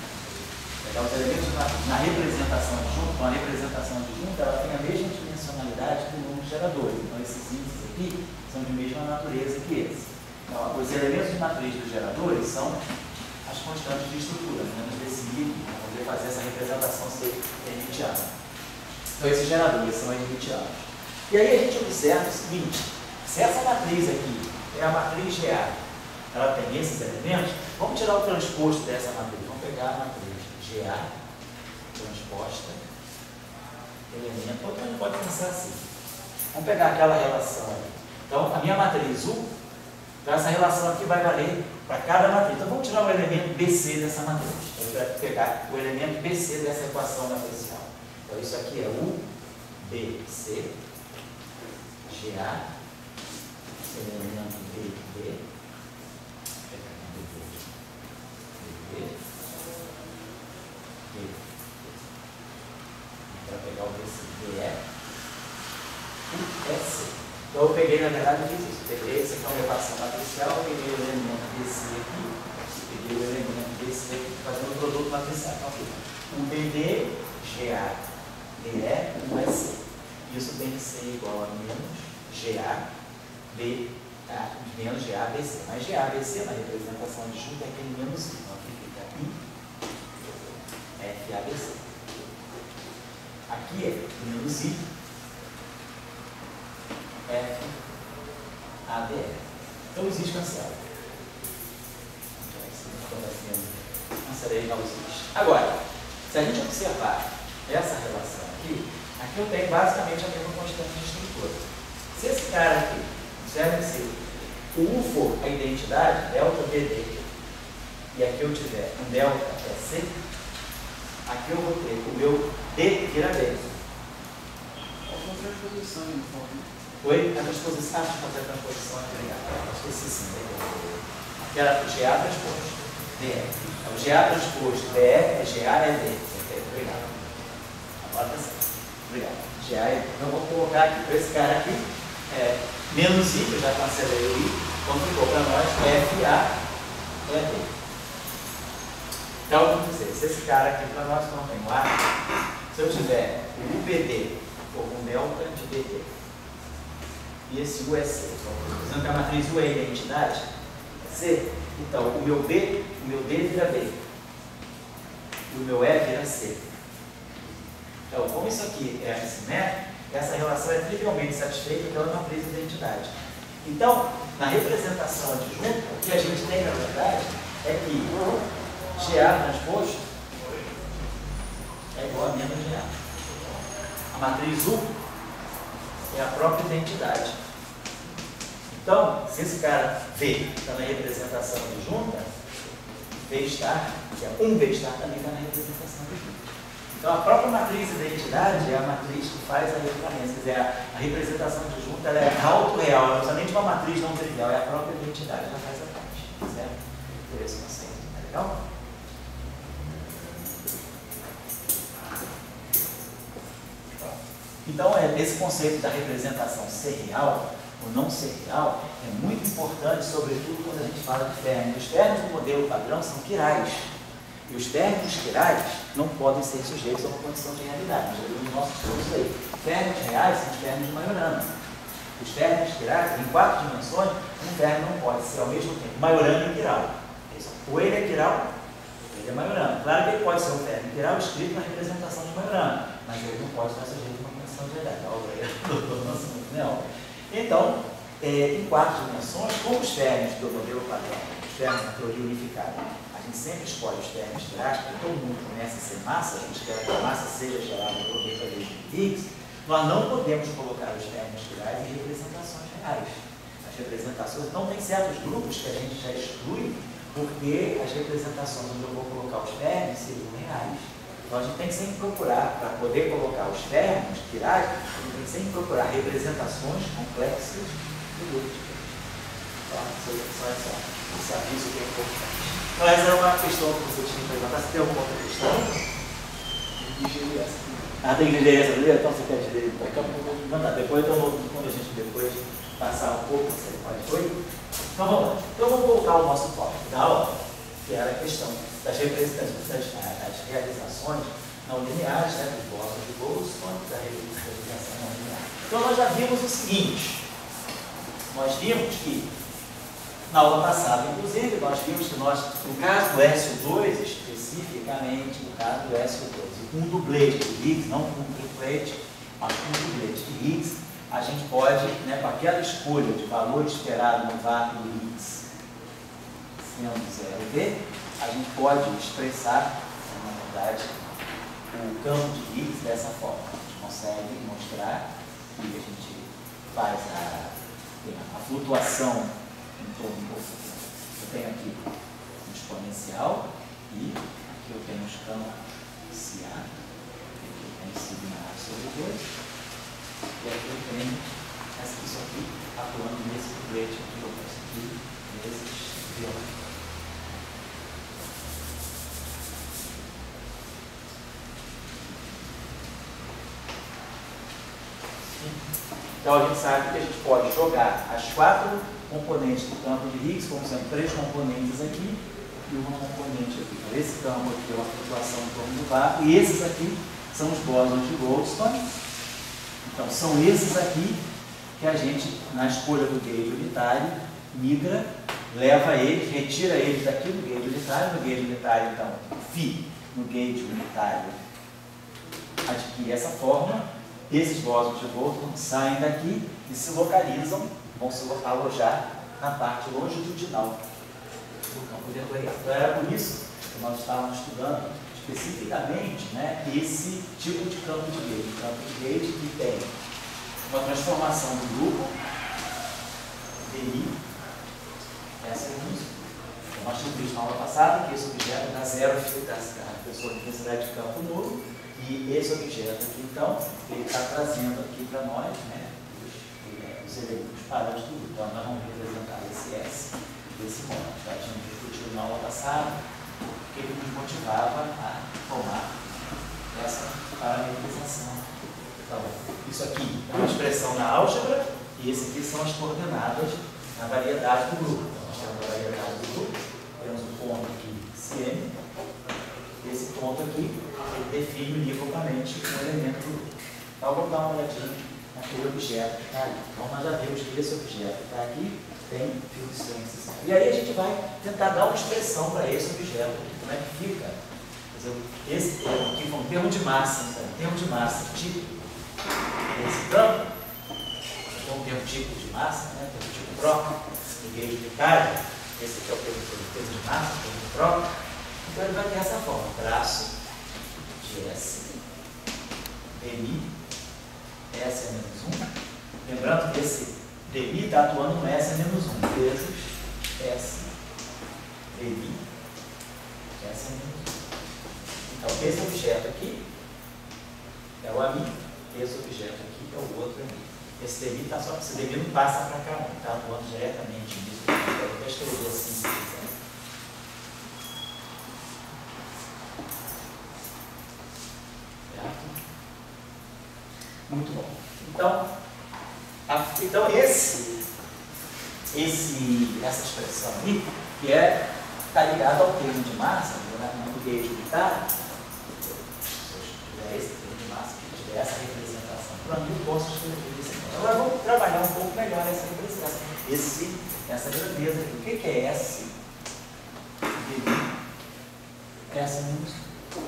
S1: os elementos de matriz na representação adjunta, a representação adjunta, ela tem a mesma dimensionalidade do número de geradores. Então, esses índices aqui são de mesma natureza que esse. Então, os elementos de matriz dos geradores são as constantes de estrutura, menos decímetro, para poder fazer essa representação ser hermitiana. Então, esses geradores são hermitianos. E aí a gente observa o seguinte: se essa matriz aqui é a matriz GA, ela tem esses elementos, vamos tirar o transposto dessa matriz. Vamos pegar a matriz GA, transposta, elemento, ou também pode pensar assim. Vamos pegar aquela relação aqui. Então, a minha matriz U, então essa relação aqui vai valer para cada matriz. Então, vamos tirar o elemento BC dessa matriz. Então, eu vou pegar o elemento BC dessa equação matricial. Então, isso aqui é U, BC, GA, elemento BB, para pegar o BC, USC. Então eu peguei, na verdade, eu fiz isso. Peguei, esse aqui é uma equação matricial, eu peguei o elemento BC aqui, peguei o elemento BC aqui, fazendo o produto matricial. Então, aqui, UBD, GA, DE, USC. Isso tem que ser igual a menos GA, B, menos GA, BC. Mas GA, BC, na representação adjunta, é aquele menos I. Então aqui fica I, F, A, B, C. Aqui é menos I, F, A, D, F. Então os I's cancelam. Cancelei os I's. Agora, se a gente observar essa relação aqui eu tenho basicamente a mesma constante de estrutura. Se esse cara aqui, observe se o U for a identidade, delta BD, e aqui eu tiver um delta C, aqui eu vou ter o meu D vira B.
S3: Qual a transposição em forma?
S1: Oi? A transposição, deixa eu fazer a transposição aqui, obrigado. Esqueci sim. Aqui era o GA transposto, DE. O GA transposto, DE é GA é D. Obrigado. Agora tá certo. Obrigado. GA é D. Então vou colocar aqui para esse cara aqui, menos I, que eu já cancelei o I, então ficou para nós FA é D. Então, vamos dizer, se esse cara aqui para nós não tem o A, se eu tiver o UBD for um delta de BD, e esse U é C, dizendo que a matriz U é a identidade, é C, então o meu B, o meu D vira B, e o meu E vira C. Então, como isso aqui é assimétrico, essa relação é trivialmente satisfeita pela matriz de identidade. Então, na representação adjunta, o que a gente tem, na verdade, é que GA transposto é igual a menos GA. A matriz U é a própria identidade. Então, se esse cara V está na representação adjunta, V estar, que é um V estar, também está na representação adjunta. Então, a própria matriz de identidade é a matriz que faz a referência. Quer dizer, a representação adjunta ela é auto-real, ela não precisa nem de uma matriz não trivial, é a própria identidade, ela faz a parte. Certo? Por esse conceito. Tá legal? Então, esse conceito da representação ser real ou não ser real é muito importante, sobretudo quando a gente fala de términos. Os términos do modelo padrão são quirais. E os términos quirais não podem ser sujeitos a uma condição de realidade. Já vimos nos nossos estudos aí. Términos reais são os términos de Majorana. Os términos quirais, em 4 dimensões, um término não pode ser ao mesmo tempo Majorana e quiral. Ou ele é quiral, ou ele é Majorana. Claro que ele pode ser um término quiral escrito na representação de Majorana, mas ele não pode estar sujeito a uma condição de realidade. Não. Então, em 4 dimensões, como os términos do modelo padrão, os términos da teoria unificada, a gente sempre escolhe os términos quirais, porque todo mundo começa a ser massa, a gente quer que a massa seja gerada por mecanismo de Higgs, nós não podemos colocar os términos quirais em representações reais. As representações, então tem certos grupos que a gente já exclui, porque as representações onde eu vou colocar os términos seriam reais. Então a gente tem que sempre procurar, para poder colocar os términos quirais, a gente tem que sempre procurar representações complexas do grupo de términos. Então, esse aviso que é importante. Mas era uma questão que você tinha que perguntar. Se tem alguma outra questão?
S3: Engenharia essa.
S1: Ah, tem que digerir essa primeiro? Então você quer digerir? Não, tá. Depois, então, quando a gente depois passar um pouco, você pode. Oi? Então vamos lá. Então vamos voltar ao nosso tópico da aula, que era a questão das realizações não lineares, né, dos blocos de Boltzmann, da realização não linear. Então nós já vimos o seguinte. Nós vimos que Na aula passada, inclusive, nós vimos que nós, no caso do SO2, especificamente, no caso do SO2, com um dublete de Higgs, não com um triplete, mas com um dublete de Higgs, a gente pode, né, com aquela escolha de valor esperado no vácuo do Higgs sendo 0V, a gente pode expressar, na verdade, o campo de Higgs dessa forma. A gente consegue mostrar que a gente faz a flutuação em torno do. Eu tenho aqui um exponencial e aqui eu tenho os campos CA, aqui eu tenho sigma A sobre 2, e aqui eu tenho isso aqui atuando nesse dublete aqui, ou esse aqui, nesses violões. Então a gente sabe que a gente pode jogar as 4 componentes do campo de Higgs, como sendo 3 componentes aqui e uma componente aqui. Então, esse campo aqui é uma flutuação em torno do vácuo, e esses aqui são os bósons de Goldstone. Então são esses aqui que a gente, na escolha do gauge unitário, migra, leva eles, retira eles daqui do gauge unitário. No gauge unitário, então, o φ no gauge unitário adquire essa forma. Esses bósons de Goldstone saem daqui e se localizam, vão se alojar na parte longitudinal do campo vetorial. Então era por isso que nós estávamos estudando especificamente, né, esse tipo de campo de gauge. Um campo de gauge que tem uma transformação do grupo DI, essa é a música. Então, nós tínhamos visto na aula passada que esse objeto dá zero da sua intensidade de campo nulo. E esse objeto aqui, então, ele está trazendo aqui para nós, né, os elementos parâmetros do grupo. Então, nós vamos representar esse S desse modo. Já tínhamos discutido na aula passada, que ele nos motivava a tomar essa parametrização. Então, isso aqui é uma expressão na álgebra, e esse aqui são as coordenadas na variedade do grupo. Então, nós temos a variedade do grupo, temos o ponto aqui, CM. Esse ponto aqui, ele define univocamente um elemento do grupo. Então, vamos dar uma olhadinha naquele objeto que está ali. Então, nós já vimos que esse objeto que está aqui tem fio de ciências. E aí a gente vai tentar dar uma expressão para esse objeto aqui. Como é que fica? Quer dizer, esse termo aqui foi um termo de massa. Então, um termo de massa típico desse campo, então, um termo típico de massa, né? Termo típico próprio, do gauge unitário. Esse aqui é o termo de massa, o termo próprio. Então ele vai ter essa forma, traço de S, dmi, S é menos 1. Lembrando que esse dmi está atuando no S é menos 1, vezes S, dmi, S é menos 1. Então esse objeto aqui é o AMI, esse objeto aqui é o outro AMI. Esse dmi está só, esse dmi não passa para cá, não está atuando diretamente nisso. Eu vou escrever assim, se quiser. Muito bom. Então essa expressão aí, que está ligada ao termo de massa, no gauge unitário, se eu tiver esse termo de massa, se tiver essa representação, para mim eu posso escrever isso. Agora vamos trabalhar um pouco melhor essa representação, essa grandeza aqui. O que é S? S menos 1.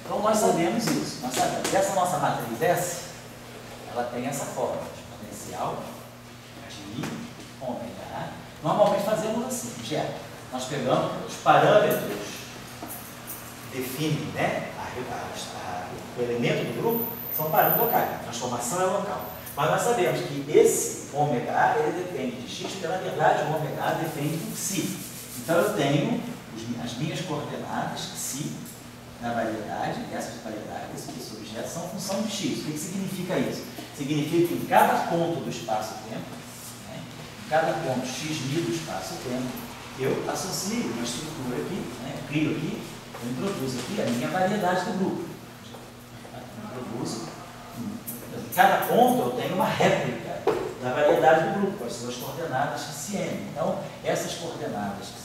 S1: Então nós sabemos isso, nós sabemos que essa nossa matriz S, ela tem essa forma, exponencial de ômega. Normalmente fazemos assim, nós pegamos os parâmetros que definem, né, o elemento do grupo, são parâmetros locais, a transformação é local. Mas nós sabemos que esse ômega ele depende de x, porque na verdade o ômega depende do psi. Então eu tenho as minhas coordenadas, psi, na variedade, essas variedades, esses objetos são função de x. O que significa isso? Significa que em cada ponto do espaço-tempo, né, em cada ponto x μ do espaço-tempo, eu associo uma estrutura aqui, né, crio aqui, eu introduzo aqui a minha variedade do grupo. Em cada ponto eu tenho uma réplica da variedade do grupo, as suas coordenadas CM. Então, essas coordenadas, as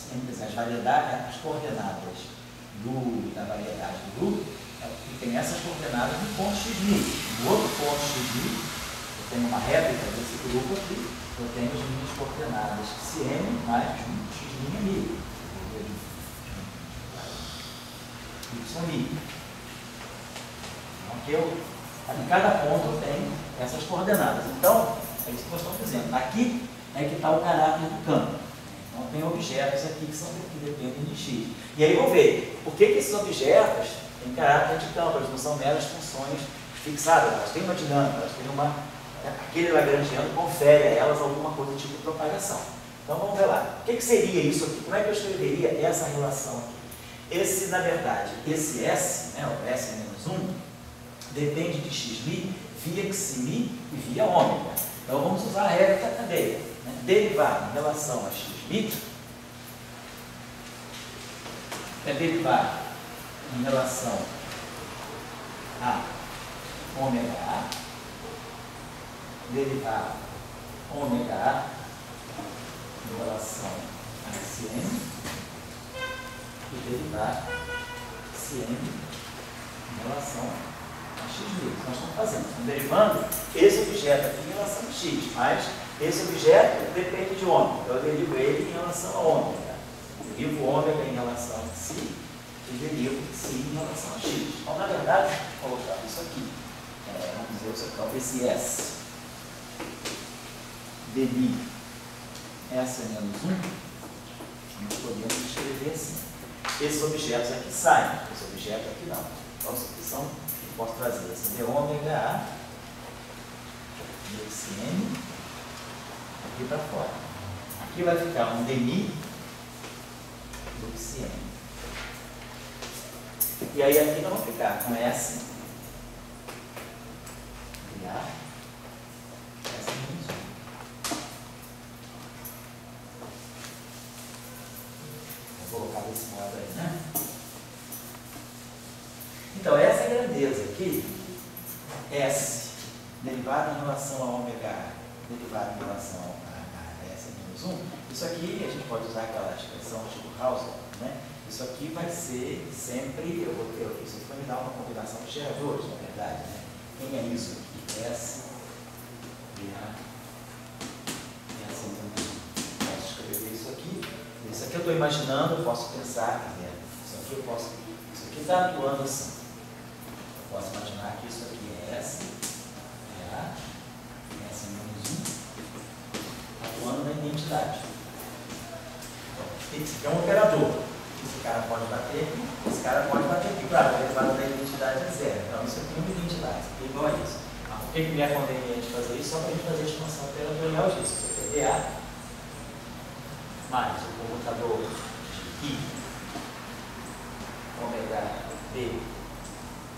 S1: coordenadas da variedade do grupo, que tem essas coordenadas no ponto x. No outro ponto x, eu tenho uma réplica desse grupo aqui, eu tenho as minhas coordenadas Cm mais x'mi. Y. Em cada ponto eu tenho essas coordenadas. Então, é isso que nós estamos dizendo. Aqui é que está o caráter do campo. Então, tem objetos aqui que dependem de x. E aí, vamos ver, por que esses objetos têm caráter de campo? Eles não são meras funções fixadas, elas têm uma dinâmica, elas têm uma... Aquele lagrangiano confere a elas alguma coisa tipo de propagação. Então, vamos ver lá. O que seria isso aqui? Como é que eu escreveria essa relação aqui? Esse, na verdade, esse S, né, o S menos 1, depende de xmi via xmi e via ômega. Então, vamos usar a regra da cadeia. Né? Derivar em relação a xmi é derivar em relação a ômega A, derivar ômega A em relação a Cm e derivar Cm em relação a xmi. Nós estamos fazendo, estamos derivando esse objeto aqui em relação a x, mas esse objeto depende de ômega, então eu derivo ele em relação a ômega. Derivo ômega em relação a si e derivo si em relação a x. Então, na verdade, vou colocar isso aqui. Vamos dizer isso aqui, esse S dmi S menos 1, nós podemos escrever assim. Esses objetos aqui saem, esse objeto aqui não. Então, essa opção eu posso trazer assim, de ômega A, dxm, aqui para fora. Aqui vai ficar um dmi dxm. E aí aqui nós vamos ficar com S e A, S menos 1. Vou colocar desse modo aí, né? Então, essa grandeza aqui, S, derivada em relação a ômega A, derivada em relação a S menos 1, isso aqui, a gente pode usar aquela expressão tipo Hausdorff, né? Isso aqui vai ser sempre, isso aqui vai me dar uma combinação de geradores, na verdade, né? Quem é isso aqui? S, A, S menos 1. Posso escrever isso aqui. Isso aqui eu estou imaginando, eu posso pensar, isso aqui está atuando assim. Eu posso imaginar que isso aqui é S, A, S menos 1, atuando na identidade. Então, esse aqui é um operador. Esse cara pode bater aqui, esse cara pode bater aqui. Claro, a derivada da identidade é zero. Então, isso aqui é uma identidade, isso aqui é igual a isso. Por que me é conveniente fazer isso? Só para a gente fazer a expansão operatorial disso. Isso aqui é DA mais o comutador de I, ômega B,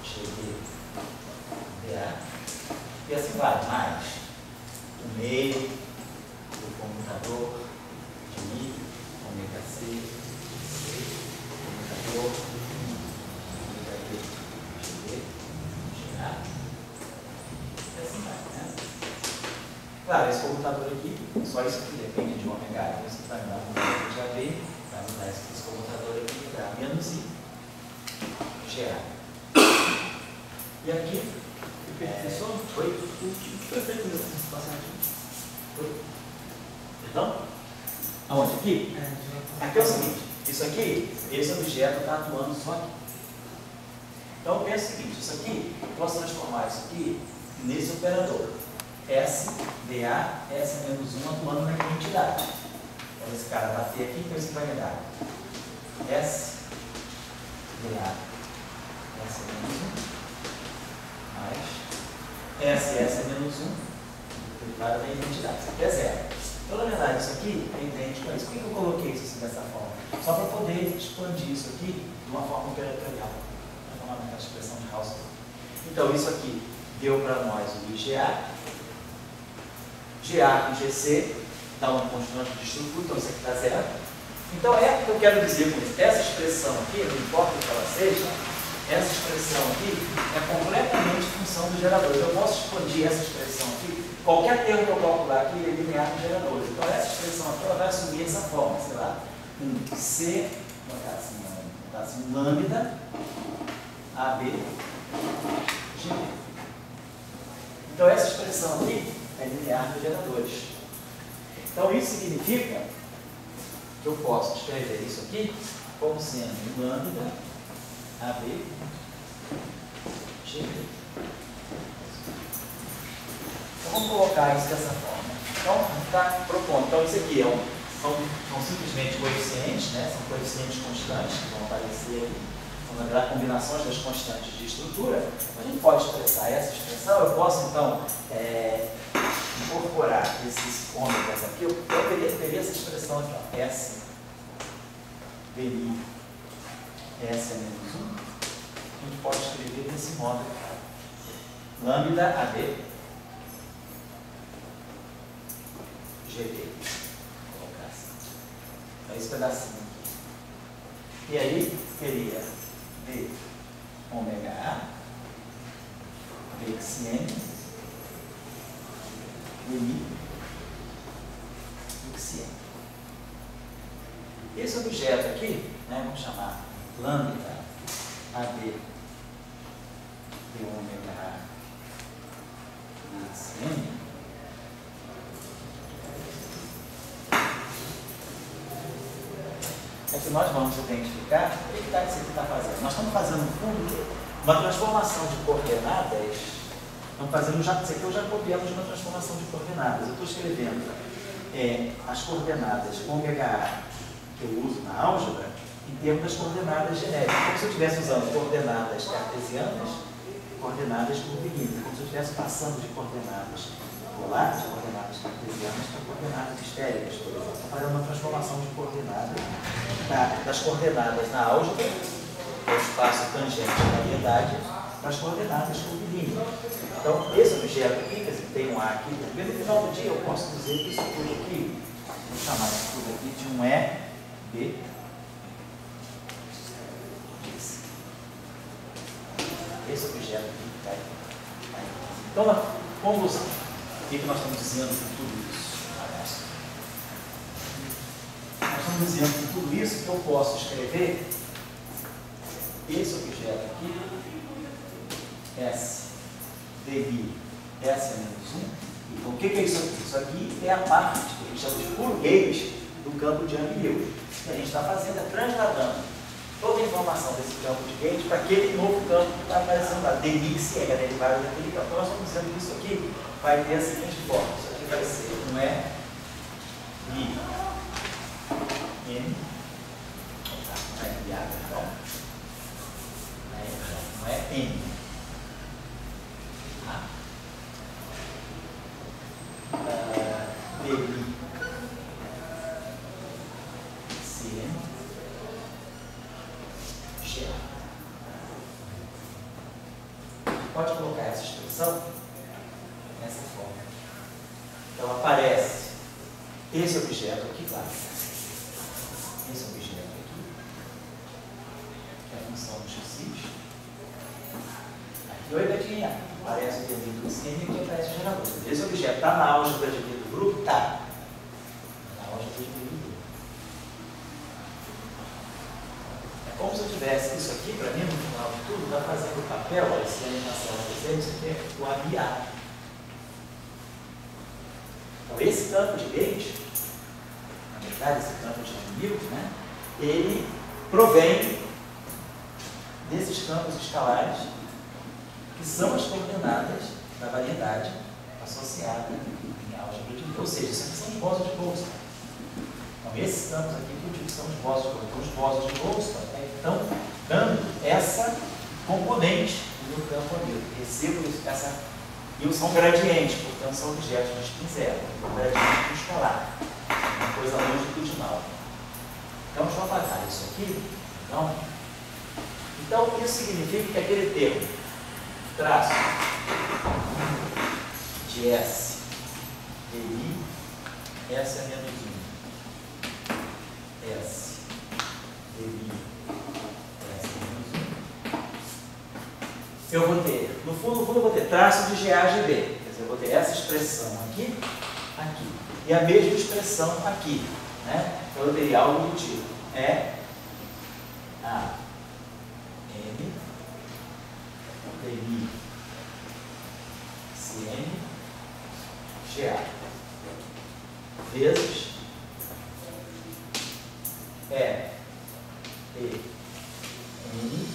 S1: GB, DA, e assim vai, mais o meio do comutador de I, ômega C, comutador, ômega B, GB, GA, e assim vai, né? Claro, esse computador aqui, só isso aqui depende de ômega A, então isso vai me dar um número de AB, vai me dar esse computador aqui, dá menos I, GA. E aqui, professor, foi? O que foi feito nessa passagem? Foi? Perdão? Aonde? Aqui? Aqui é o seguinte, isso aqui, esse objeto está atuando só aqui. Então, pensa o seguinte, isso aqui, eu posso transformar isso aqui nesse operador. S, DA, S menos 1 atuando na identidade. Então, esse cara bater aqui, então isso vai me dar S, DA, S menos 1, mais S menos 1, derivada da identidade. Isso aqui é zero. Então, na verdade, isso aqui é idêntico a isso. Por que eu coloquei isso assim, dessa forma? Só para poder expandir isso aqui de uma forma operatorial. Vou falar naquela expressão de Hausdorff. Então, isso aqui deu para nós o IGA. GA e GC dá um constante de estrutura, então isso aqui está zero. Então, é o que eu quero dizer com isso. Essa expressão aqui, não importa o que ela seja, essa expressão aqui é completamente função dos geradores. Eu posso expandir essa expressão aqui, qualquer termo que eu calcular aqui é linear com geradores. Então, essa expressão aqui ela vai assumir essa forma, sei lá, um C, vou botar assim, lambda, AB, G. Então, essa expressão aqui é linear dos geradores. Então isso significa que eu posso escrever isso aqui como sendo lambda AB GB. Então vamos colocar isso dessa forma. Então está propondo. Então isso aqui são simplesmente coeficientes, né? São coeficientes constantes que vão aparecer aqui. São, na verdade, combinações das constantes de estrutura. A gente pode expressar essa expressão. Eu posso então incorporar esses ômegas aqui. Eu teria essa expressão aqui, ó, S DI S é menos 1. A gente pode escrever desse modo aqui. Lambda AB GB. Vou colocar assim. Então, esse pedacinho aqui. E aí, teria D ômega A, VXN, DI, XN. Esse objeto aqui, né, vamos chamar lambda AB de ômega A, VXN. É que nós vamos identificar o que isso aqui está fazendo. Nós estamos fazendo, no fundo, uma transformação de coordenadas. Estamos fazendo, isso aqui eu já copiamos uma transformação de coordenadas. Eu estou escrevendo as coordenadas ômega A que eu uso na álgebra em termos das coordenadas genéricas. Como se eu estivesse usando coordenadas cartesianas, coordenadas curvilineares. Como se eu estivesse passando de coordenadas polares, coordenadas cartesianas, para coordenadas esféricas, por exemplo. Estou fazendo uma transformação de coordenadas das coordenadas na álgebra, que é o espaço tangente da variedade, para as coordenadas curvilíneas. Então, esse objeto aqui, quer dizer, tem um A aqui, no final do dia eu posso dizer que isso tudo aqui, vou chamar isso tudo aqui de um EB. Esse objeto aqui vai. Então, conclusão. O que nós estamos dizendo com tudo isso? Nós estamos dizendo com tudo isso que eu posso escrever esse objeto aqui, S, DI, S é menos 1. Então, o que é isso aqui? Isso aqui é a parte que a gente chama de puro gauge do campo de Young-Mills. O que a gente está fazendo é transladando toda a informação desse campo de gauge para aquele novo campo que está aparecendo lá, DI, que é a derivada daquele campo. Então, nós estamos dizendo que isso aqui vai ter a seguinte forma. Isso aqui vai ser um I, N, não é IA, perdão. Não é N. DI, CN, GA. Pode colocar essa expressão dessa forma. Então aparece esse objeto aqui, claro. Esse objeto aqui, que é a função do x. Aqui eu ia adivinhar. Aparece o devido do CN e aqui aparece o gerador. Esse objeto está na álgebra de vida do grupo? Está. Na álgebra de vida do grupo. É como se eu tivesse isso aqui, para mim, no final de tudo, está fazendo o papel, olha, se a animação acontecer, isso aqui é o ABA. Então, esse campo de gauge, na verdade, esse campo de Young-Mills, né, ele provém desses campos escalares, que são as coordenadas da variedade associada em álgebra de. Ou seja, isso aqui são os bósons de Boltzmann. Então, esses campos aqui que eu digo são os bósons de Boltzmann. Então, os bósons de Boltzmann estão dando essa componente do campo ali. Eu recebo essa. E são gradientes, portanto, são objetos de spin zero. Um gradiente do escalar. Uma coisa longitudinal. Então, deixa eu apagar isso aqui. Então, isso significa que aquele termo traço de S, DI, S é menos 1. S, DI, S é menos 1. Eu vou ter, no fundo, eu vou ter traço de GA, GB. Quer dizer, eu vou ter essa expressão aqui, aqui. E a mesma expressão aqui. Né? Então, eu teria algo do tipo A, M, DI, CN, GA vezes E, N,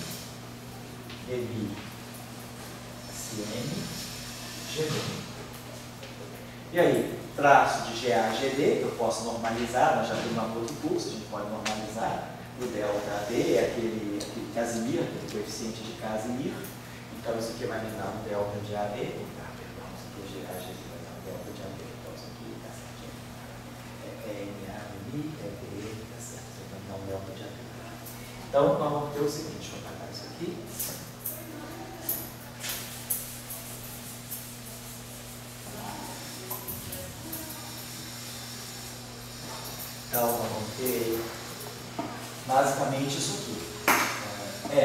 S1: DB, CN, GD. E aí, traço de GA, GD, que eu posso normalizar, nós já temos um outro curso, a gente pode normalizar. O delta D é aquele Casimir, aquele coeficiente de Casimir. Então, isso aqui vai me dar um delta de AB. Perdão, isso aqui é GA, GD, vai dar um delta de AB. Então, isso aqui está certinho. É NAB, é D, está certo. Isso vai me dar um delta de AB. Então, nós vamos ter o seguinte, deixa eu apagar isso aqui. Então, nós vamos ter basicamente isso aqui. É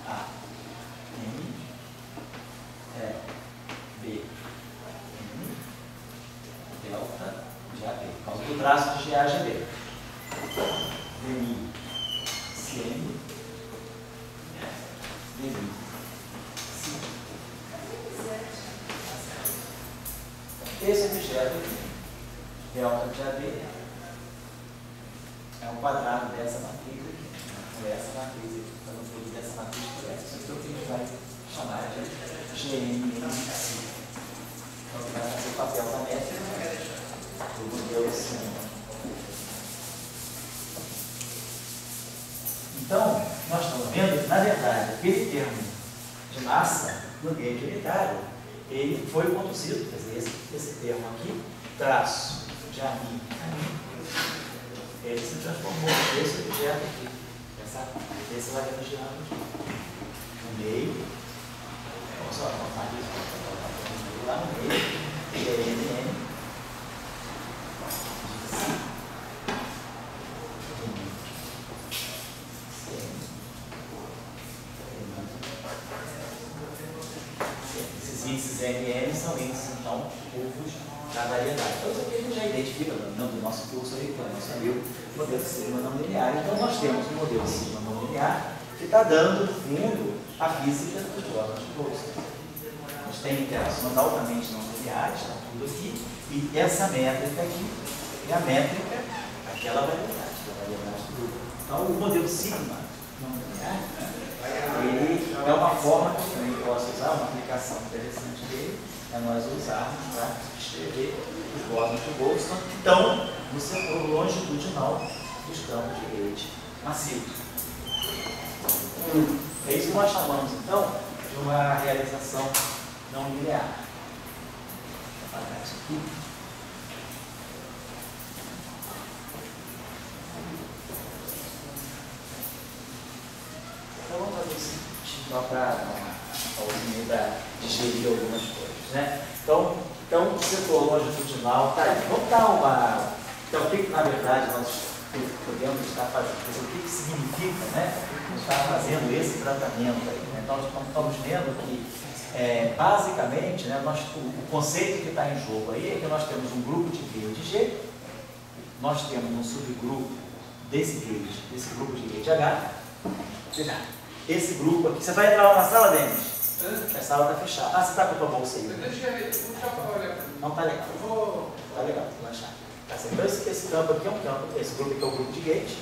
S1: A, N, é B, N, delta de AB. Por causa do traço de GA, GB. DI, CN, DI, C. Esse objeto aqui, delta de AB, é um quadrado dessa matriz aqui. Por essa matriz aqui. Então, eu vou dizer essa matriz por essa. Isso que a gente vai chamar de GNC. Então, você vai fazer o papel da métrica do modelo assim. Então, nós estamos vendo que, na verdade, aquele termo de massa no ambiente unitário, ele foi conduzido, quer dizer, esse termo aqui, traço de AMI, ele se transformou nesse objeto aqui. Esse vai girando aqui. No meio, vamos só anotar isso, lá no meio, GNN, esses índices NN são índices, então, curvos da variedade. Então, isso aqui a gente já identifica no nosso curso aí, que é o nosso amigo modelo de sigma não linear. Então, nós temos um modelo de sigma não linear que está dando, no fundo, a física dos bósons de Boltzmann. A gente tem interações altamente não lineares, está tudo aqui, e essa métrica aqui é a métrica daquela variedade, da variedade do grupo. Então, o modelo sigma não linear, ele é uma forma que eu também posso usar, uma aplicação interessante dele, é nós usarmos para descrever os bósons de Boltzmann que estão no setor longitudinal dos campos de rede massivos. É isso que nós chamamos, então, de uma realização não linear. Vou apagar isso aqui. Então, vamos fazer o seguinte, só para digerir algumas coisas, né? Então, o setor longitudinal está aí. Vamos dar uma... Então, o que na verdade nós podemos estar fazendo? O que significa, né? Estar fazendo esse tratamento aí, né? Então, nós estamos vendo que, basicamente, né, o conceito que está em jogo aí é que nós temos um grupo de rede G, nós temos um subgrupo desse grupo de rede H. Veja, esse grupo aqui, você vai entrar lá na sala, Denis? A sala está fechada. Ah, você está com a tua bolsa aí? Não está legal. Está legal, relaxar. Tá certo. Então, esse campo aqui é um campo, esse grupo aqui é o grupo de gate.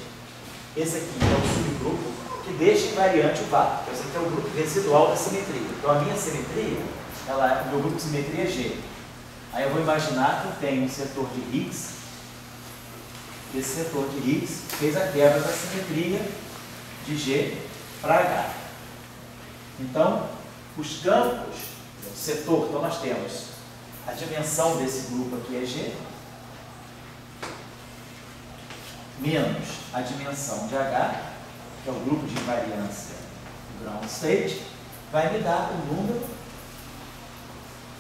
S1: Esse aqui é o subgrupo que deixa invariante o VAR. Esse aqui é o grupo residual da simetria. Então, a minha simetria, o meu grupo de simetria é G. Aí eu vou imaginar que eu tenho um setor de Higgs. Esse setor de Higgs fez a quebra da simetria de G para H. Então, os campos do setor, então nós temos a dimensão desse grupo aqui é G, menos a dimensão de H, que é o grupo de invariância do ground state, vai me dar o número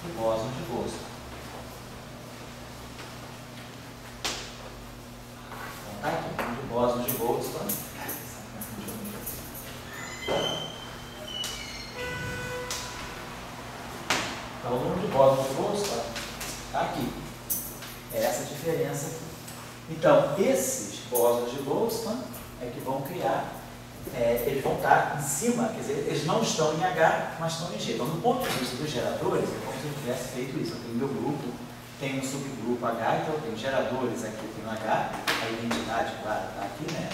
S1: de bósons de Boltzmann. Então, tá aqui, o número de bósons de Boltzmann. Então, o número de bósons de Boltzmann está aqui. É essa diferença aqui. Então, esses bósons de Boltzmann é que vão criar eles vão estar em cima, quer dizer, eles não estão em H, mas estão em G. Então, do ponto de vista dos geradores, é como se eu tivesse feito isso. Eu tenho meu grupo, tem um subgrupo H, então eu tenho geradores aqui, eu tenho H, a identidade, claro, está aqui, né?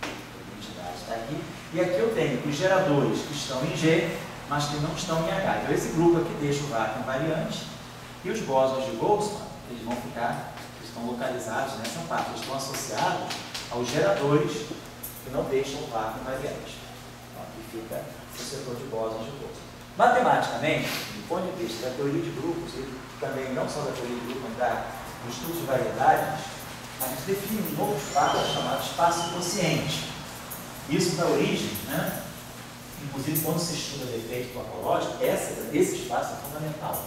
S1: A identidade está aqui. E aqui eu tenho os geradores que estão em G, mas que não estão em H. Então, esse grupo aqui deixa o vácuo invariante, e os bósons de Boltzmann, eles vão ficar, eles estão localizados nessa parte, eles estão associados aos geradores que não deixam o vácuo invariante. Então, aqui fica o setor de bósons de Boltzmann. Matematicamente, do ponto de vista da teoria de grupos, e também não só da teoria de grupos, mas do estudo de variedades, a gente define um novo espaço chamado espaço quociente. Isso dá origem, né? Inclusive, quando se estuda defeito topológico, esse espaço é fundamental.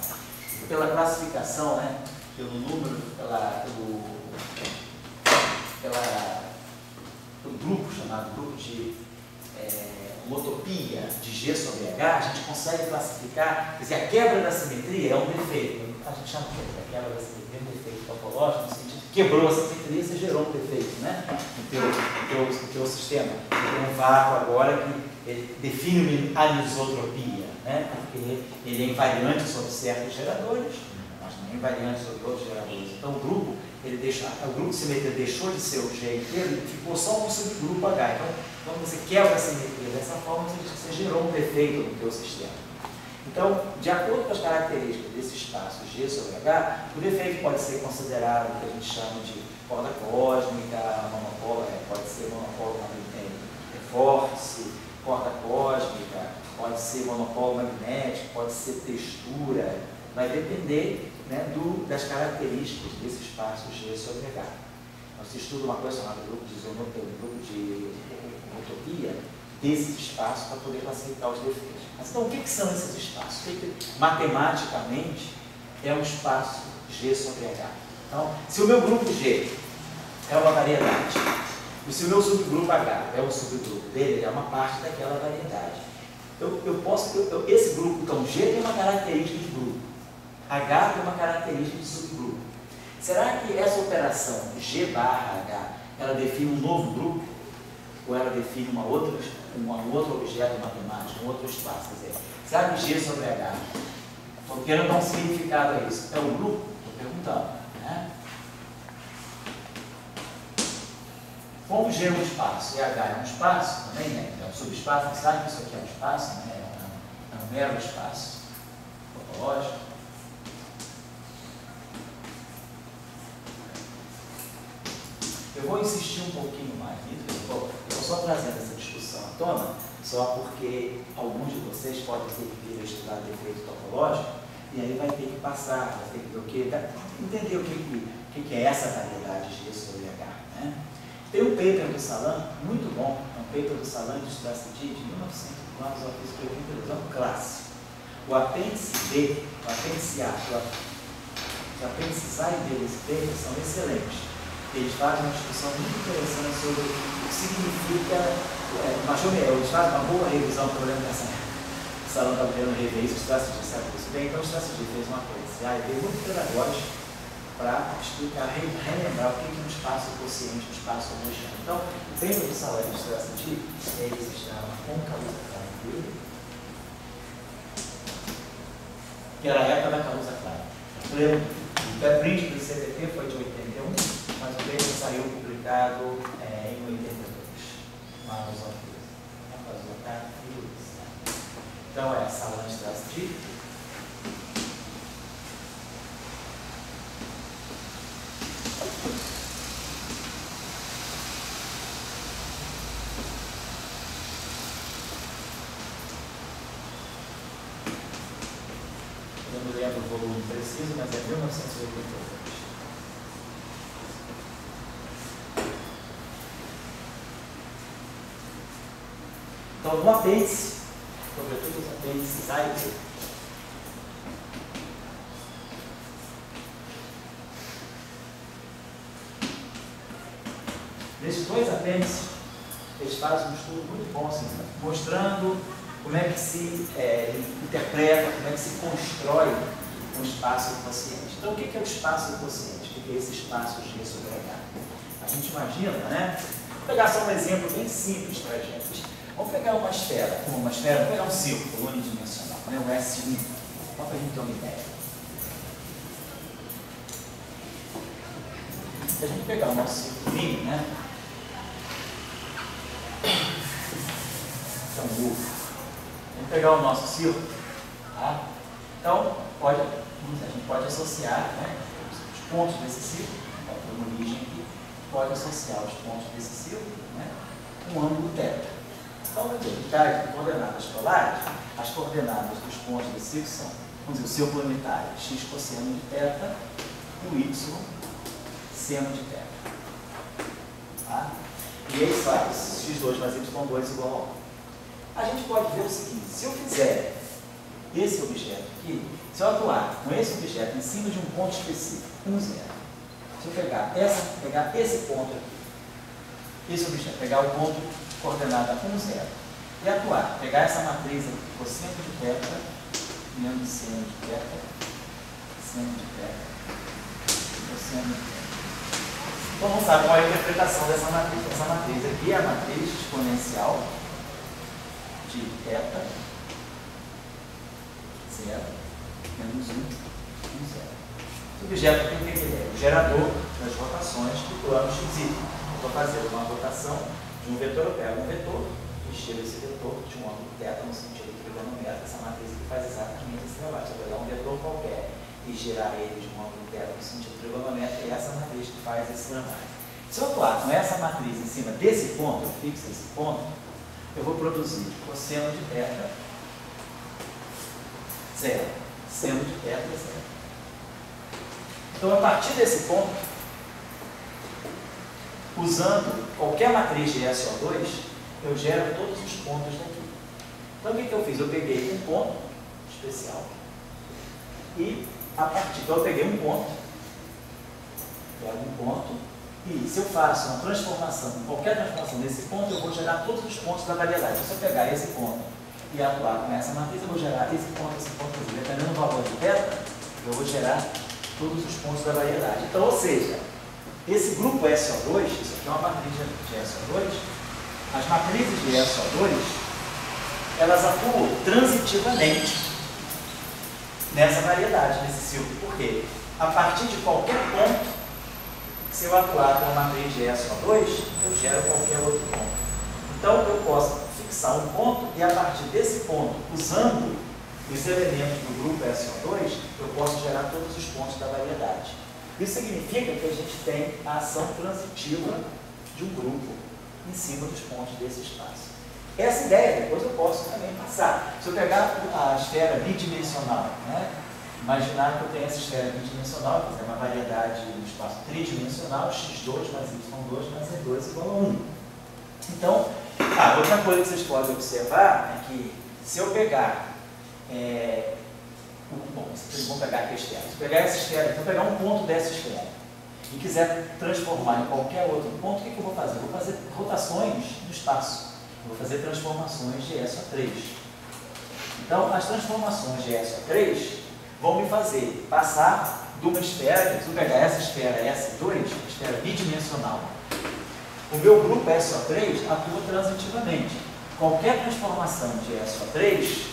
S1: Pela classificação, né? Pelo número, pelo grupo chamado grupo de homotopia de G sobre H, a gente consegue classificar, quer dizer, a quebra da simetria é um defeito. A gente chama de quebra da simetria um defeito topológico, no sentido que quebrou a simetria e você gerou um defeito, né? No teu sistema. Você tem um vácuo agora que ele define uma anisotropia, né? Porque ele é invariante sobre certos geradores, mas não é invariante sobre outros geradores. Então o grupo de simetria deixou de ser o G inteiro e ficou só com o subgrupo H. Então, quando você quebra a simetria dessa forma, você gerou um defeito no teu sistema. Então, de acordo com as características desse espaço G sobre H, o defeito pode ser considerado o que a gente chama de corda cósmica, monopolo, pode ser monopolo vórtice, corda cósmica, pode ser monopolo magnético, pode ser textura, vai depender, né, das características desse espaço G sobre H. Nós estuda uma coisa chamada grupo de homotopia desse espaço para poder classificar os defeitos. Mas então, o que são esses espaços? Matematicamente, é um espaço G sobre H. Então, se o meu grupo G é uma variedade, e se o meu subgrupo H é o subgrupo dele, ele é uma parte daquela variedade. Esse grupo, então, G tem uma característica de grupo, H tem uma característica de subgrupo. Será que essa operação G barra H, ela define um novo grupo? Ou ela define um outro objeto matemático, um outro espaço? Quer dizer, será que G sobre H, estou querendo dar um significado a isso, é um grupo? Estou perguntando, né? Como G é um espaço e H é um espaço, também, né? É um subespaço, você sabe que isso aqui é um espaço, né? É um mero espaço topológico. Eu vou insistir um pouquinho mais nisso, eu estou só trazendo essa discussão à tona, só porque alguns de vocês podem ter que vir a estudar defeito topológico, e aí vai ter que passar, vai ter que ver o que, entender o que é essa variedade G sobre H, né? Tem um paper do Salan, muito bom, é um paper do Salan de Strasdid, de 1982, é um clássico. O apêndice B, o apêndice A, os apêndices A e B desse paper são excelentes. Eles fazem uma discussão muito interessante sobre o que significa, eles fazem uma boa revisão, pelo menos nessa o Salão está querendo rever isso, o Strasdid sabe disso bem, então o Strasdid fez uma apêndice A e B muito pedagógico para explicar, relembrar o que é um espaço quociente, um espaço homogêneo. Então, o paper do Salão de Strasdid, eles estavam com Kaluza Klein dele, que era a época da Kaluza Klein. O pré-print do CDT foi de 81, mas o paper saiu publicado em 82, lá nos autores. Então, é a Sala de Strasdid. Eu não lembro o volume preciso, mas é 1982. Então, no apêndice, sobretudo os apêndices A e B, nesses dois apêndices, eles fazem um estudo muito bom, assim, mostrando como é que se interpreta, como é que se constrói um espaço quociente. Então, o que é o espaço quociente? O que é esse espaço G sobre H? A gente imagina, né? Vou pegar só um exemplo bem simples para a gente. Vamos pegar uma esfera, vamos pegar um círculo unidimensional, né? Um S1, só para a gente ter uma ideia. Se a gente pegar o nosso círculo, né? Então, vamos pegar o nosso círculo, tá? Então, a gente pode associar, né, os pontos desse círculo, tem uma origem aqui, pode associar os pontos desse círculo, né, com um ângulo θ. Então, na unidade de coordenadas polares, as coordenadas dos pontos desse círculo são, vamos dizer, o círculo unitário, x cosseno de θ, e o y seno de θ. Tá? E aí faz x2 mais y2 igual a 1. A gente pode ver o seguinte: se eu fizer esse objeto aqui, se eu atuar com esse objeto em cima de um ponto específico, 1, 0, se eu pegar esse ponto aqui, esse objeto, pegar o ponto coordenada 1, 0, e atuar, pegar essa matriz aqui, cosseno de θ, menos seno de θ, seno de θ, cosseno de θ. Então, vamos saber qual é a interpretação dessa matriz. Essa matriz aqui é a matriz exponencial de θ, 0, menos 1, 1, 0. Esse objeto aqui, o que ele é? O gerador das rotações do plano XY. Eu estou fazendo uma rotação de um vetor, eu pego um vetor e chego esse vetor de um ângulo θ no sentido trigonométrico. Essa matriz aqui faz exatamente esse trabalho. Se eu pegar um vetor qualquer e girar ele de um ângulo θ no sentido trigonométrico, é essa matriz que faz esse trabalho. Se eu atuar com essa matriz em cima desse ponto, eu fixo esse ponto, eu vou produzir cosseno de θ, 0. Seno de θ, 0. Então, a partir desse ponto, usando qualquer matriz de SO2, eu gero todos os pontos daqui. Então, o que eu fiz? Eu peguei um ponto especial e, então eu peguei um ponto, e se eu faço uma transformação, qualquer transformação desse ponto, eu vou gerar todos os pontos da variedade. Então, se eu pegar esse ponto e atuar com essa matriz, eu vou gerar esse ponto, dependendo do valor de θ, eu vou gerar todos os pontos da variedade. Então, ou seja, esse grupo SO2, isso aqui é uma matriz de SO2, as matrizes de SO2, elas atuam transitivamente nessa variedade, nesse círculo. Por quê? A partir de qualquer ponto, se eu atuar com a matriz de SO2, eu gero qualquer outro ponto. Então, eu posso fixar um ponto e, a partir desse ponto, usando os elementos do grupo SO2, eu posso gerar todos os pontos da variedade. Isso significa que a gente tem a ação transitiva de um grupo em cima dos pontos desse espaço. Essa ideia, depois eu posso também passar. Se eu pegar a esfera bidimensional, né? Imaginar que eu tenho essa esfera bidimensional, quer dizer, uma variedade no espaço tridimensional, x2 mais y2 mais z2 igual a 1. Então, outra coisa que vocês podem observar é que se eu pegar, vocês vão pegar aqui a esfera, se eu pegar essa esfera, se eu pegar um ponto dessa esfera e quiser transformar em qualquer outro ponto, o que eu vou fazer? Eu vou fazer rotações no espaço, eu vou fazer transformações de SO3. Então, as transformações de SO3 vão me fazer passar de uma esfera, se eu pegar essa esfera S2, esfera bidimensional, o meu grupo SO3 atua transitivamente. Qualquer transformação de SO3,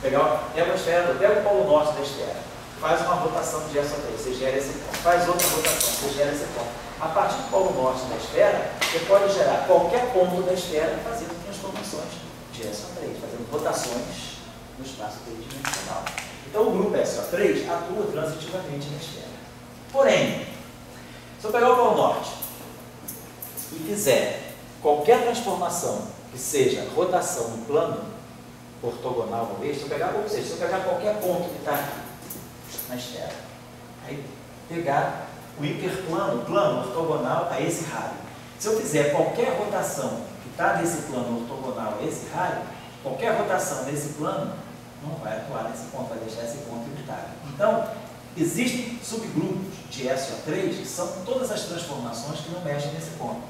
S1: pega uma esfera, eu pego o polo norte da esfera, faz uma rotação de SO3, você gera esse ponto, faz outra rotação, você gera esse ponto. A partir do polo norte da esfera, você pode gerar qualquer ponto da esfera fazendo transformações de SO3, fazendo rotações no espaço tridimensional. Então, o grupo SO3 atua transitivamente na esfera. Porém, se eu pegar o polo norte e fizer qualquer transformação que seja rotação no plano ortogonal ao eixo, se eu pegar qualquer ponto que está aqui na esfera, aí pegar o hiperplano, o plano ortogonal a esse raio. Se eu fizer qualquer rotação que está nesse plano ortogonal a esse raio, qualquer rotação nesse plano não vai atuar nesse ponto, vai deixar esse ponto intacto. Então, existem subgrupos de SO3 que são todas as transformações que não mexem nesse ponto.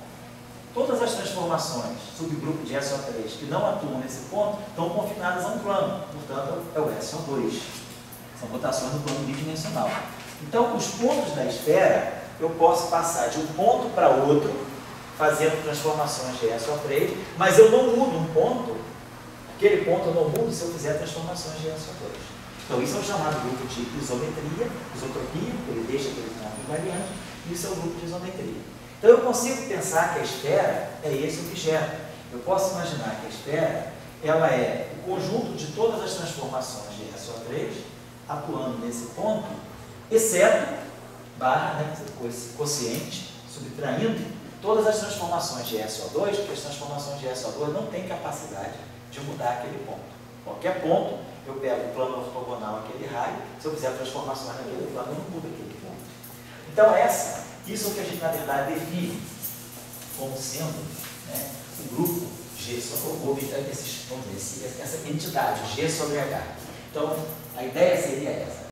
S1: Todas as transformações, subgrupo de SO3, que não atuam nesse ponto, estão confinadas a um plano, portanto, é o SO2. São rotações no plano bidimensional. Então, os pontos da esfera, eu posso passar de um ponto para outro, fazendo transformações de SO3, mas eu não mudo um ponto, aquele ponto eu não mudo se eu fizer transformações de SO2. Então isso é o chamado grupo de isotropia, ele deixa aquele ponto invariante, e isso é o grupo de isometria. Então eu consigo pensar que a esfera é esse objeto. Eu posso imaginar que a esfera ela é o conjunto de todas as transformações de SO3 atuando nesse ponto, exceto barra, né, quociente, subtraindo todas as transformações de SO2, porque as transformações de SO2 não têm capacidade de mudar aquele ponto. Qualquer ponto, eu pego o plano ortogonal, aquele raio, se eu fizer transformações naquele plano, eu não mudo aquele ponto. Então isso é o que a gente, na verdade, define como sendo, né, o grupo G sobre essa entidade, G sobre H. Então, a ideia seria essa.